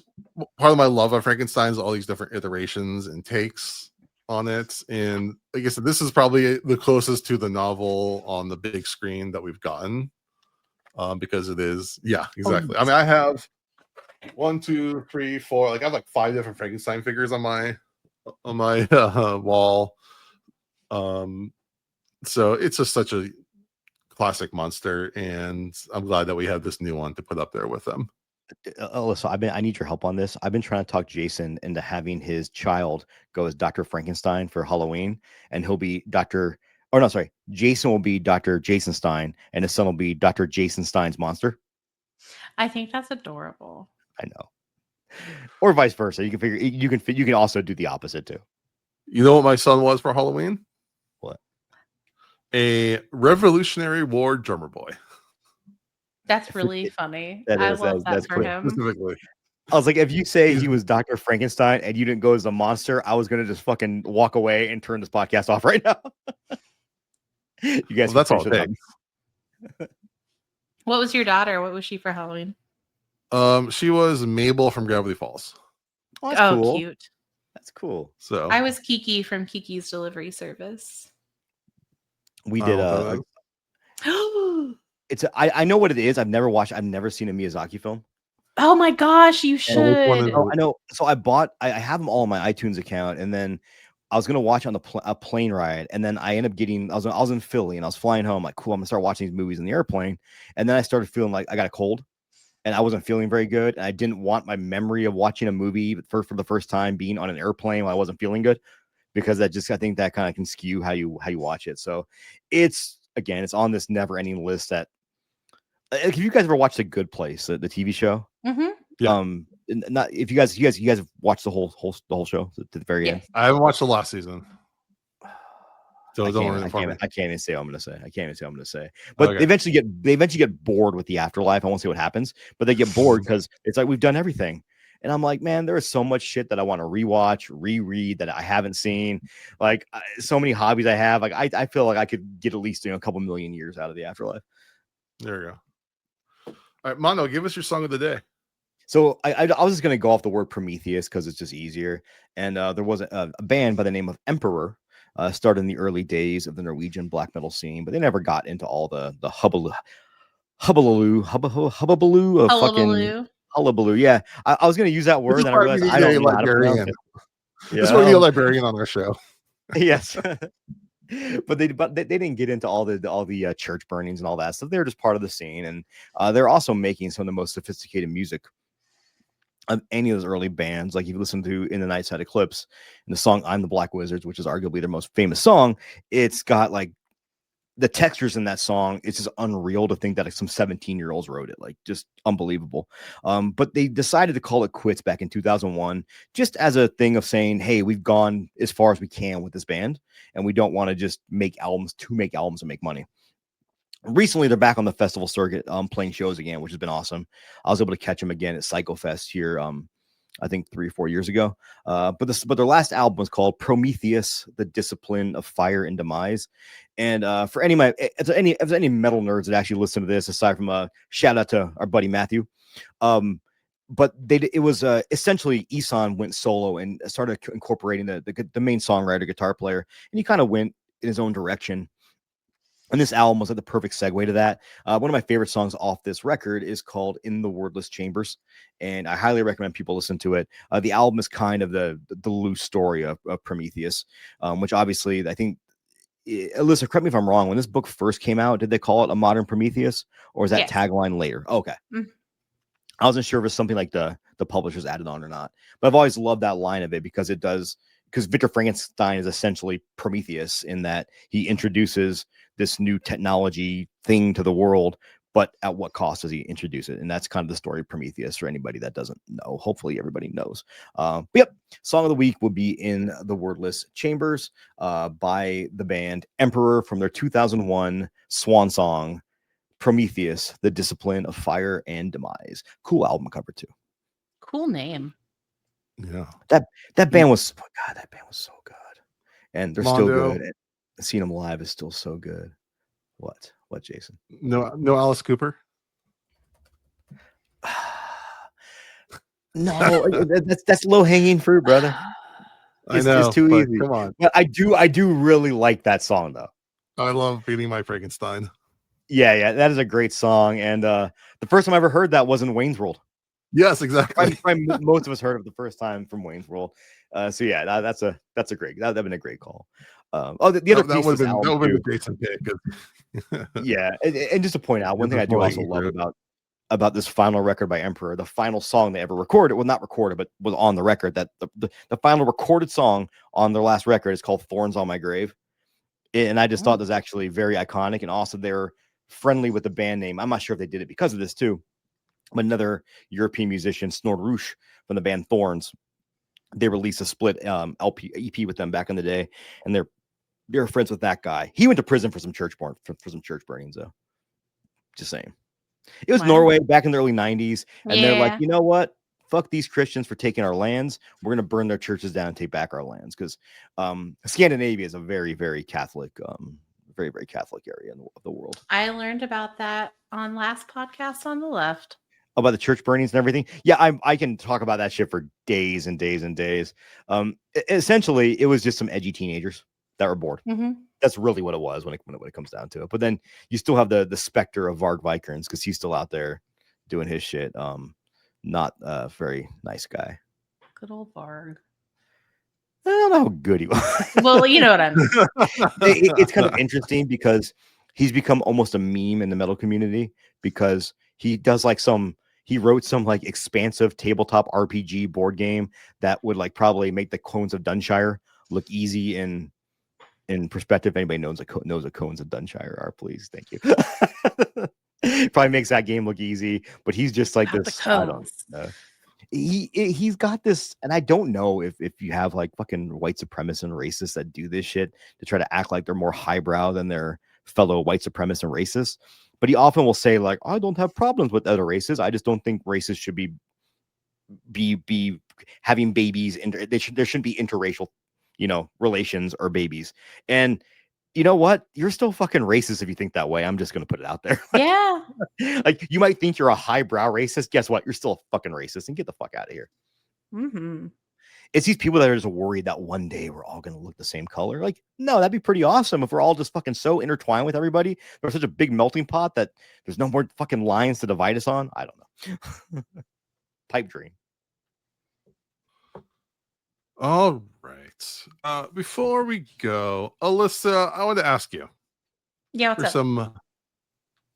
part of my love of Frankenstein is all these different iterations and takes on it. And like I said, this is probably the closest to the novel on the big screen that we've gotten. Because it is, yeah, exactly. I mean, I have 1, 2, 3, 4, like I have like 5 different Frankenstein figures on my wall. So it's just such a classic monster, and I'm glad that we have this new one to put up there with them. Alyssa, I need your help on this. I've been trying to talk Jason into having his child go as Dr. Frankenstein for Halloween, and he'll be Jason will be Dr. Jason Stein, and his son will be Dr. Jason Stein's monster. I think that's adorable. I know. Or vice versa. You can also do the opposite too. You know what my son was for Halloween? What? A Revolutionary War drummer boy. That's really funny. I love that for him. Specifically. I was like, if you say he was Dr. Frankenstein and you didn't go as a monster, I was gonna just fucking walk away and turn this podcast off right now. You guys, that's all it takes. What was your daughter? What was she for Halloween? She was Mabel from Gravity Falls. Oh, that's cool. Cute. That's cool. So I was Kiki from Kiki's Delivery Service. We I did don't know what that is. I know what it is. I've never seen a Miyazaki film. Oh my gosh, you which should. one is Oh, I know. So I have them all on my iTunes account, and then I was gonna watch on a plane ride, and then I ended up getting. I was in Philly, and I was flying home. Like, cool, I'm gonna start watching these movies in the airplane, and then I started feeling like I got a cold, and I wasn't feeling very good, and I didn't want my memory of watching a movie for the first time being on an airplane while I wasn't feeling good, because I think that kind of can skew how you watch it. So it's on this never ending list that. Have you guys ever watched The Good Place, the TV show? Mm-hmm. Yeah. Not if you guys have watched the whole show to the very end. I haven't watched the last season. So I don't ruin it for me. can't even say what I'm gonna say. But Okay. they eventually get bored with the afterlife. I won't say what happens, but they get bored because it's like we've done everything. And I'm like, man, there is so much shit that I want to rewatch, reread that I haven't seen. Like so many hobbies I have. Like I feel like I could get at least a couple million years out of the afterlife. There you go. All right, Mondo, give us your song of the day. So I was just gonna go off the word Prometheus because it's just easier. And there was a band by the name of Emperor. Started in the early days of the Norwegian black metal scene, but they never got into all the hubbaloo of fucking hullabaloo. Yeah, I was gonna use that word, and I realized I don't know how to pronounce it. This is why we need a librarian on our show. Yes, but they didn't get into all the church burnings and all that stuff. They're just part of the scene, and they're also making some of the most sophisticated music of any of those early bands. Like you listen to In the Night Side Eclipse and the song I'm the Black Wizards, which is arguably their most famous song. It's got like the textures in that song. It's just unreal to think that like some 17-year-olds wrote it, like just unbelievable. But they decided to call it quits back in 2001, just as a thing of saying, hey, we've gone as far as we can with this band, and we don't want to just make albums and make money. Recently, they're back on the festival circuit, playing shows again, which has been awesome. I was able to catch them again at Psycho Fest here, I think 3 or 4 years ago. But their last album was called Prometheus: The Discipline of Fire and Demise. And for any metal nerds that actually listen to this, aside from a shout out to our buddy Matthew, but it was essentially Isan went solo and started incorporating the main songwriter, guitar player, and he kind of went in his own direction. And this album was like the perfect segue to that. One of my favorite songs off this record is called In the Wordless Chambers, and I highly recommend people listen to it. The album is kind of the loose story of Prometheus, which obviously I think, Alyssa, correct me if I'm wrong, when this book first came out, did they call it A Modern Prometheus, or was that tagline later? Okay. Mm-hmm. I wasn't sure if it's something like the publishers added on or not, but I've always loved that line of it because Victor Frankenstein is essentially Prometheus in that he introduces this new technology thing to the world, but at what cost does he introduce it? And that's kind of the story of Prometheus for anybody that doesn't know. Hopefully everybody knows. But yep, song of the week will be In the Wordless Chambers by the band Emperor from their 2001 swan song, Prometheus: The Discipline of Fire and Demise. Cool album cover too. Cool name. Yeah, that band was so good, and they're Mondo. still good. And seeing them live is still so good. What, Jason? No, Alice Cooper. No, that's low hanging fruit, brother. It's too easy. Come on, but I do really like that song though. I love Feeding My Frankenstein. Yeah, that is a great song, and the first time I ever heard that was in Wayne's World. Yes, exactly. Most of us heard of the first time from Wayne's World. So yeah, that's a great. That'd been a great call. The other piece that would have been a Jason pick. Yeah, and just to point out, one thing I do also love about this final record by Emperor, the final song they ever recorded, well, not recorded, but was on the record, that the final recorded song on their last record is called Thorns on My Grave. And I just thought it was actually very iconic, and also they're friendly with the band name. I'm not sure if they did it because of this too, but another European musician, Snord Rouge, from the band Thorns, they released a split EP with them back in the day, and they're friends with that guy. He went to prison for some church burnings, though. Just saying. It was Norway back in the early 90s, and they're like, you know what? Fuck these Christians for taking our lands. We're going to burn their churches down and take back our lands, because Scandinavia is a very, very Catholic, very, very Catholic area of the world. I learned about that on last podcast on the left. about the church burnings and everything. Yeah, I can talk about that shit for days and days and days. Essentially, it was just some edgy teenagers that were bored. Mm-hmm. That's really what it was when it comes down to it. But then you still have the specter of Varg Vikernes because he's still out there doing his shit. Not a very nice guy. Good old Varg. I don't know how good he was. Well, you know what I mean. It's kind of interesting because he's become almost a meme in the metal community because he does like he wrote some like expansive tabletop RPG board game that would like probably make the Cones of Dunshire look easy in perspective. If anybody knows what Cones of Dunshire are, please, thank you. Probably makes that game look easy, but he's just like Not this. the cones. He's got this, and I don't know if you have like fucking white supremacists and racists that do this shit to try to act like they're more highbrow than their fellow white supremacists and racists. But he often will say like, I don't have problems with other races. I just don't think races should be having babies. There shouldn't be interracial, relations or babies. And you know what? You're still fucking racist if you think that way. I'm just gonna put it out there. Yeah. Like you might think you're a highbrow racist. Guess what? You're still a fucking racist, and get the fuck out of here. Mm-hmm. It's these people that are just worried that one day we're all gonna look the same color. Like, no, that'd be pretty awesome if we're all just fucking so intertwined with everybody. There's such a big melting pot that there's no more fucking lines to divide us on. I don't know. Pipe dream. All right. Before we go, Alyssa, I want to ask you Yeah, what's for up? some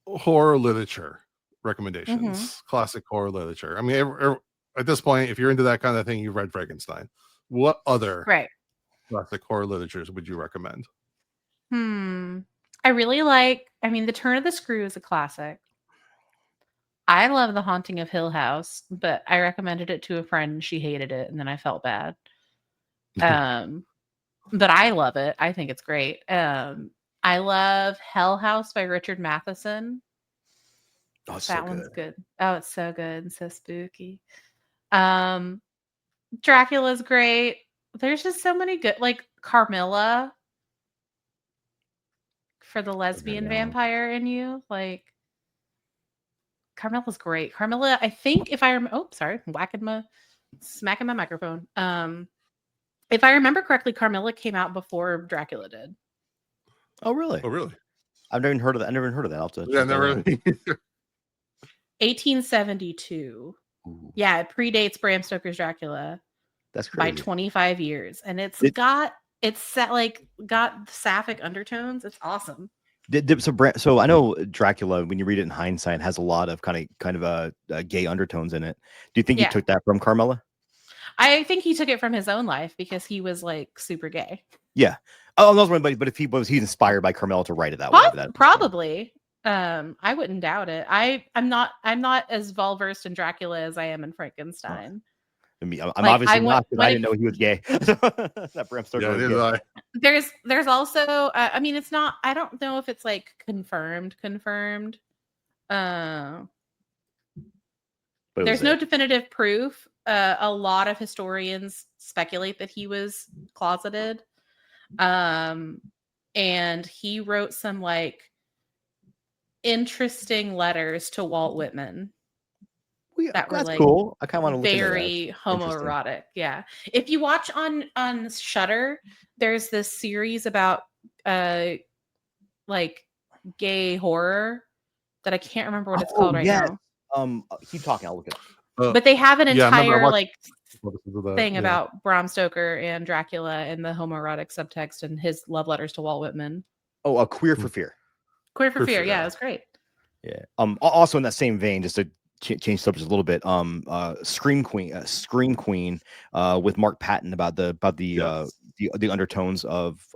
horror literature recommendations, classic horror literature. I mean, at this point, if you're into that kind of thing, you've read Frankenstein. What other classic horror literatures would you recommend? I really The Turn of the Screw is a classic. I love The Haunting of Hill House, but I recommended it to a friend and she hated it, and then I felt bad. But I love it. I think it's great. I love Hell House by Richard Matheson. Oh, that so one's good. Oh, it's so good and so spooky. Dracula's great. There's just so many good, like Carmilla for the lesbian vampire in you. Like Carmilla's great. Carmilla, I think if I remember, smacking my microphone. If I remember correctly, Carmilla came out before Dracula did. Oh, really? Oh, really? I've never even heard of that. I've never even heard of that. Never. 1872. Ooh. Yeah, it predates Bram Stoker's Dracula. That's crazy. By 25 years, and got sapphic undertones. It's awesome. So I know Dracula, when you read it in hindsight, has a lot of kind of gay undertones in it. Do you think he took that from Carmilla? I think he took it from his own life because he was like super gay. Yeah. Oh, no, but if he's inspired by Carmilla to write it that way. Probably. I wouldn't doubt it. I'm not as well versed in Dracula as I am in Frankenstein. I'm obviously not, because I didn't know he was gay. That Bram Stoker was gay. There's also it's not, I don't know if it's like confirmed. There's no definitive proof. A lot of historians speculate that he was closeted. And he wrote some like interesting letters to Walt Whitman. That were like cool. I kind of want to look very homoerotic. Yeah. If you watch on Shudder, there's this series about like gay horror that I can't remember what it's called right now. Keep talking. I'll look it up. But they have an entire thing about Bram Stoker and Dracula and the homoerotic subtext and his love letters to Walt Whitman. Oh, a Queer for Fear. Queer for Fear. Yeah, it was great. Yeah. Also in that same vein, just to change subjects a little bit. Scream Queen with Mark Patton about the undertones of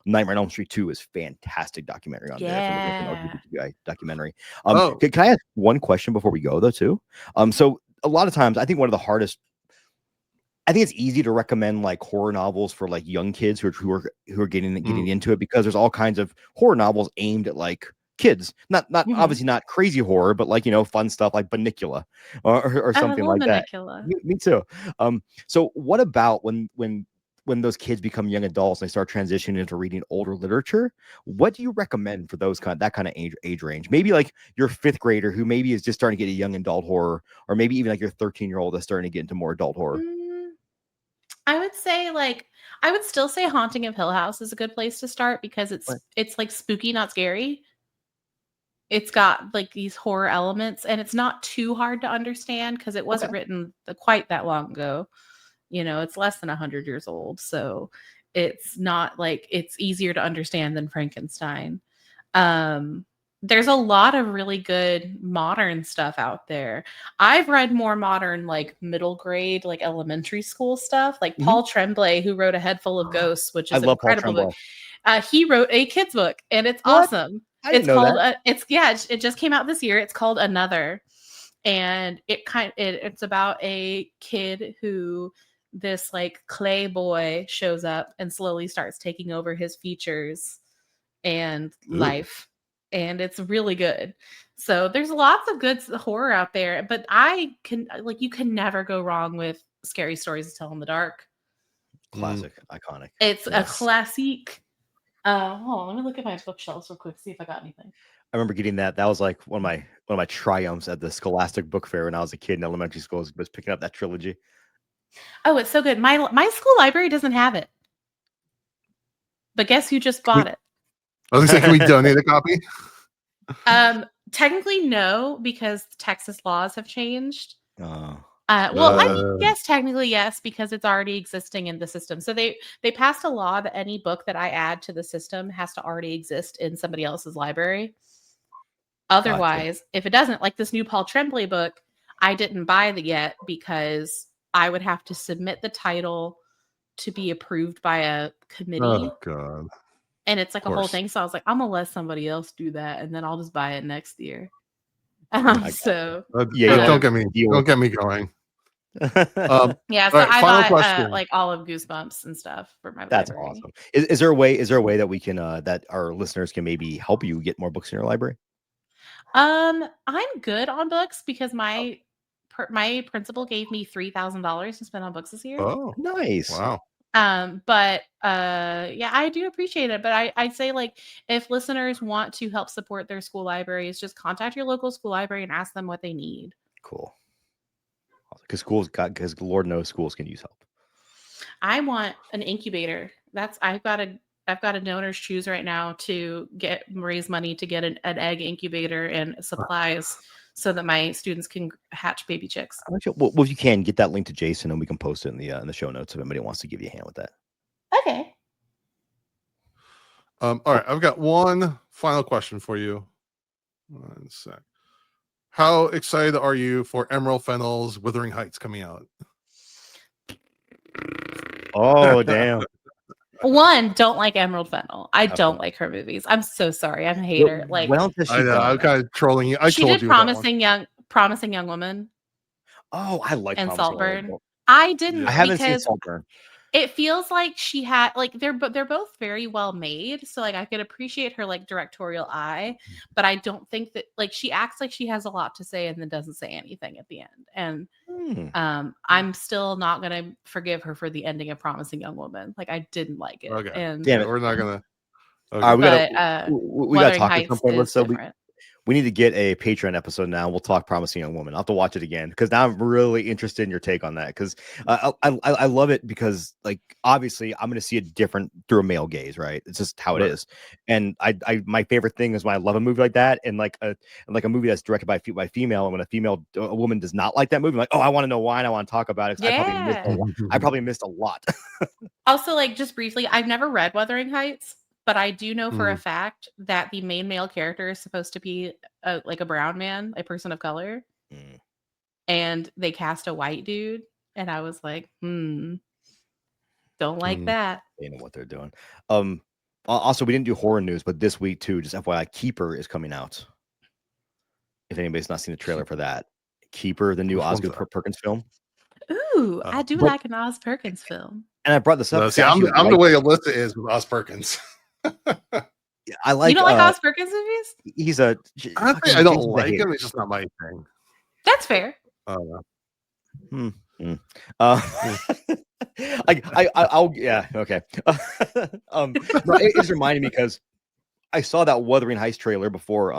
Nightmare on Elm Street 2 is fantastic documentary on there. LGBTQI documentary. Can I ask one question before we go though too? So a lot of times I think one of the hardest. I think it's easy to recommend like horror novels for like young kids who are getting into it, because there's all kinds of horror novels aimed at like kids, not obviously not crazy horror, but like fun stuff like Bunnicula or something like that. Me too. So what about when when those kids become young adults and they start transitioning into reading older literature, what do you recommend for that kind of age range? Maybe like your 5th grader who maybe is just starting to get a young adult horror, or maybe even like your 13-year-old that's starting to get into more adult horror. I would say I would still say Haunting of Hill House is a good place to start because it's like spooky, not scary. It's got like these horror elements, and it's not too hard to understand because it wasn't written quite that long ago. It's less than 100 years old, so it's not like it's easier to understand than Frankenstein. There's a lot of really good modern stuff out there. I've read more modern, like middle grade, like elementary school stuff, like Paul Tremblay, who wrote A Head Full of Ghosts, which is an incredible book. He wrote a kid's book, and it's awesome. It's called it just came out this year. It's called Another, and it's about a kid who this like clay boy shows up and slowly starts taking over his features and life. And it's really good. So there's lots of good horror out there, but you can never go wrong with Scary Stories to Tell in the Dark. Classic, iconic. It's a classic. Hold on, let me look at my bookshelves real quick, see if I got anything. I remember getting that. That was like one of my triumphs at the Scholastic Book Fair when I was a kid in elementary school, was picking up that trilogy. Oh, it's so good. My school library doesn't have it. But guess who just bought it? I was gonna say, can we donate a copy? Technically, no, because Texas laws have changed. I guess technically yes, because it's already existing in the system. So they passed a law that any book that I add to the system has to already exist in somebody else's library. Otherwise, if it doesn't, like this new Paul Tremblay book, I didn't buy it yet because I would have to submit the title to be approved by a committee. Oh God. And it's like a whole thing. So I was like, I'm gonna let somebody else do that, and then I'll just buy it next year. Don't get me going. So I got like all of Goosebumps and stuff for my That's library. awesome. Is there a way that we can that our listeners can maybe help you get more books in your library? I'm good on books because my principal gave me $3,000 to spend on books this year. Oh, nice. Wow. But I do appreciate it. But I'd say, like, if listeners want to help support their school libraries, just contact your local school library and ask them what they need. Cool. Because Lord knows schools can use help. I want an incubator. I've got a donor's choose right now to raise money to get an egg incubator and supplies so that my students can hatch baby chicks. Well, if you can, get that link to Jason and we can post it in the show notes if anybody wants to give you a hand with that. Okay. All right, I've got one final question for you. One sec. How excited are you for Emerald Fennell's Wuthering Heights coming out? Oh, damn. One, don't like Emerald Fennell. I don't like her movies. I'm so sorry. I'm a hater. I'm kind of trolling you. She did Promising Young Woman. Oh, I like and Promising Saltburn. Young. I didn't. I haven't seen Saltburn. It feels like she had they're both very well made, so like I could appreciate her like directorial eye, but I don't think that she acts like she has a lot to say and then doesn't say anything at the end. And I'm still not gonna forgive her for the ending of Promising Young Woman. Like, I didn't like it. Okay. And damn it, we're not gonna. Okay. We gotta talk at some point. So we need to get a Patreon episode now. We'll talk Promising Young Woman. I'll have to watch it again because now I'm really interested in your take on that. Because I love it because, like, obviously I'm going to see it different through a male gaze, right? It's just how it is. And I my favorite thing is when I love a movie like that, and like a movie that's directed by female, and when a woman does not like that movie, I'm like, oh, I want to know why and I want to talk about it. I probably missed a lot. Also, like, just briefly, I've never read Wuthering Heights. But I do know for a fact that the main male character is supposed to be a brown man, a person of color. And they cast a white dude. And I was like, don't like that. They know what they're doing. Also, we didn't do horror news, but this week too, just FYI, Keeper is coming out. If anybody's not seen the trailer for that. Keeper, the new Osgood Perkins film. Ooh, I do like an Oz Perkins film. And I brought this up. See, I'm the way Alyssa is with Oz Perkins. I like. You don't like Oz Perkins movies? He's a. I don't like him. It's just not my thing. That's fair. I'll yeah, okay. No, it just reminded me because I saw that Wuthering Heights trailer before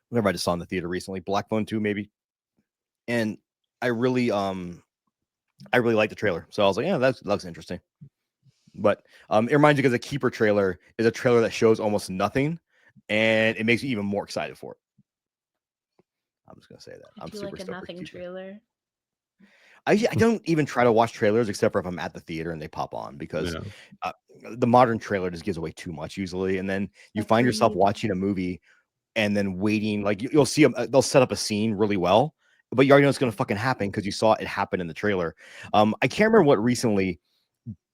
whatever I just saw in the theater recently, Black Phone 2 maybe. And I really liked the trailer. So I was like, yeah, that looks interesting. But it reminds you because the Keeper trailer is a trailer that shows almost nothing and it makes you even more excited for it. I'm just gonna say that. I I'm do super like a stoked for nothing Keeper. trailer. I don't even try to watch trailers except for if I'm at the theater and they pop on because the modern trailer just gives away too much usually. And then you find yourself Agreed. watching a movie and then waiting, like you'll see them, they'll set up a scene really well, but you already know it's going to fucking happen because you saw it happen in the trailer. I can't remember what recently.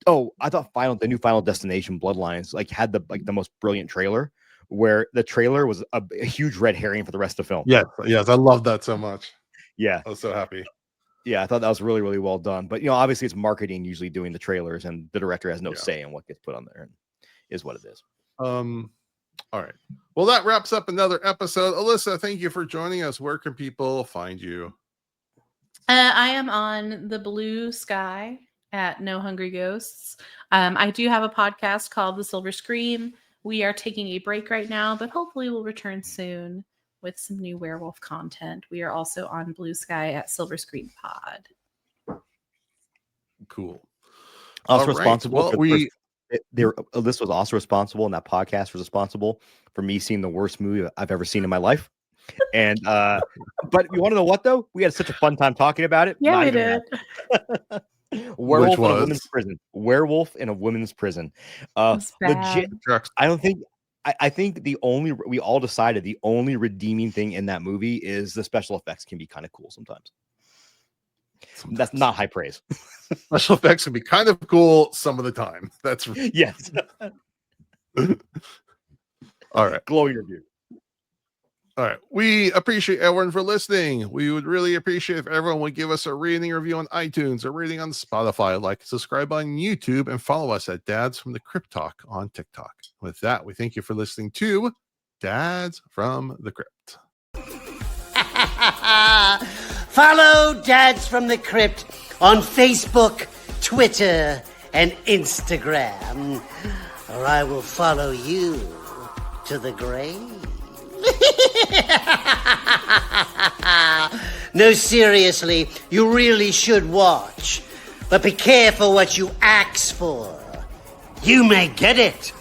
Oh, I thought the new Final Destination Bloodlines like had the most brilliant trailer where the trailer was a huge red herring for the rest of the film. Yes, I love that so much. Yeah, I was so happy. Yeah, I thought that was really, really well done. But obviously it's marketing usually doing the trailers, and the director has no say in what gets put on there, and is what it is. All right. Well, that wraps up another episode. Alyssa, thank you for joining us. Where can people find you? I am on the Blue Sky at No Hungry Ghosts. I do have a podcast called The Silver Scream. We are taking a break right now, but hopefully we'll return soon with some new werewolf content. We are also on Blue Sky at Silver Screen Pod. Cool. Also responsible. Alyssa was also responsible, and that podcast was responsible for me seeing the worst movie I've ever seen in my life. And but you want to know what though? We had such a fun time talking about it. Yeah, we did. Werewolf in a women's prison. Werewolf in a women's prison. Legit. I think we all decided the only redeeming thing in that movie is the special effects can be kind of cool sometimes. That's not high praise. Special effects can be kind of cool some of the time. That's yes. All right. Glowing review. All right. We appreciate everyone for listening. We would really appreciate if everyone would give us a rating review on iTunes, a rating on Spotify, like, subscribe on YouTube, and follow us at Dads from the Crypt Talk on TikTok. With that, we thank you for listening to Dads from the Crypt. Follow Dads from the Crypt on Facebook, Twitter, and Instagram, or I will follow you to the grave. No, seriously, you really should watch. But be careful what you ask for. You may get it.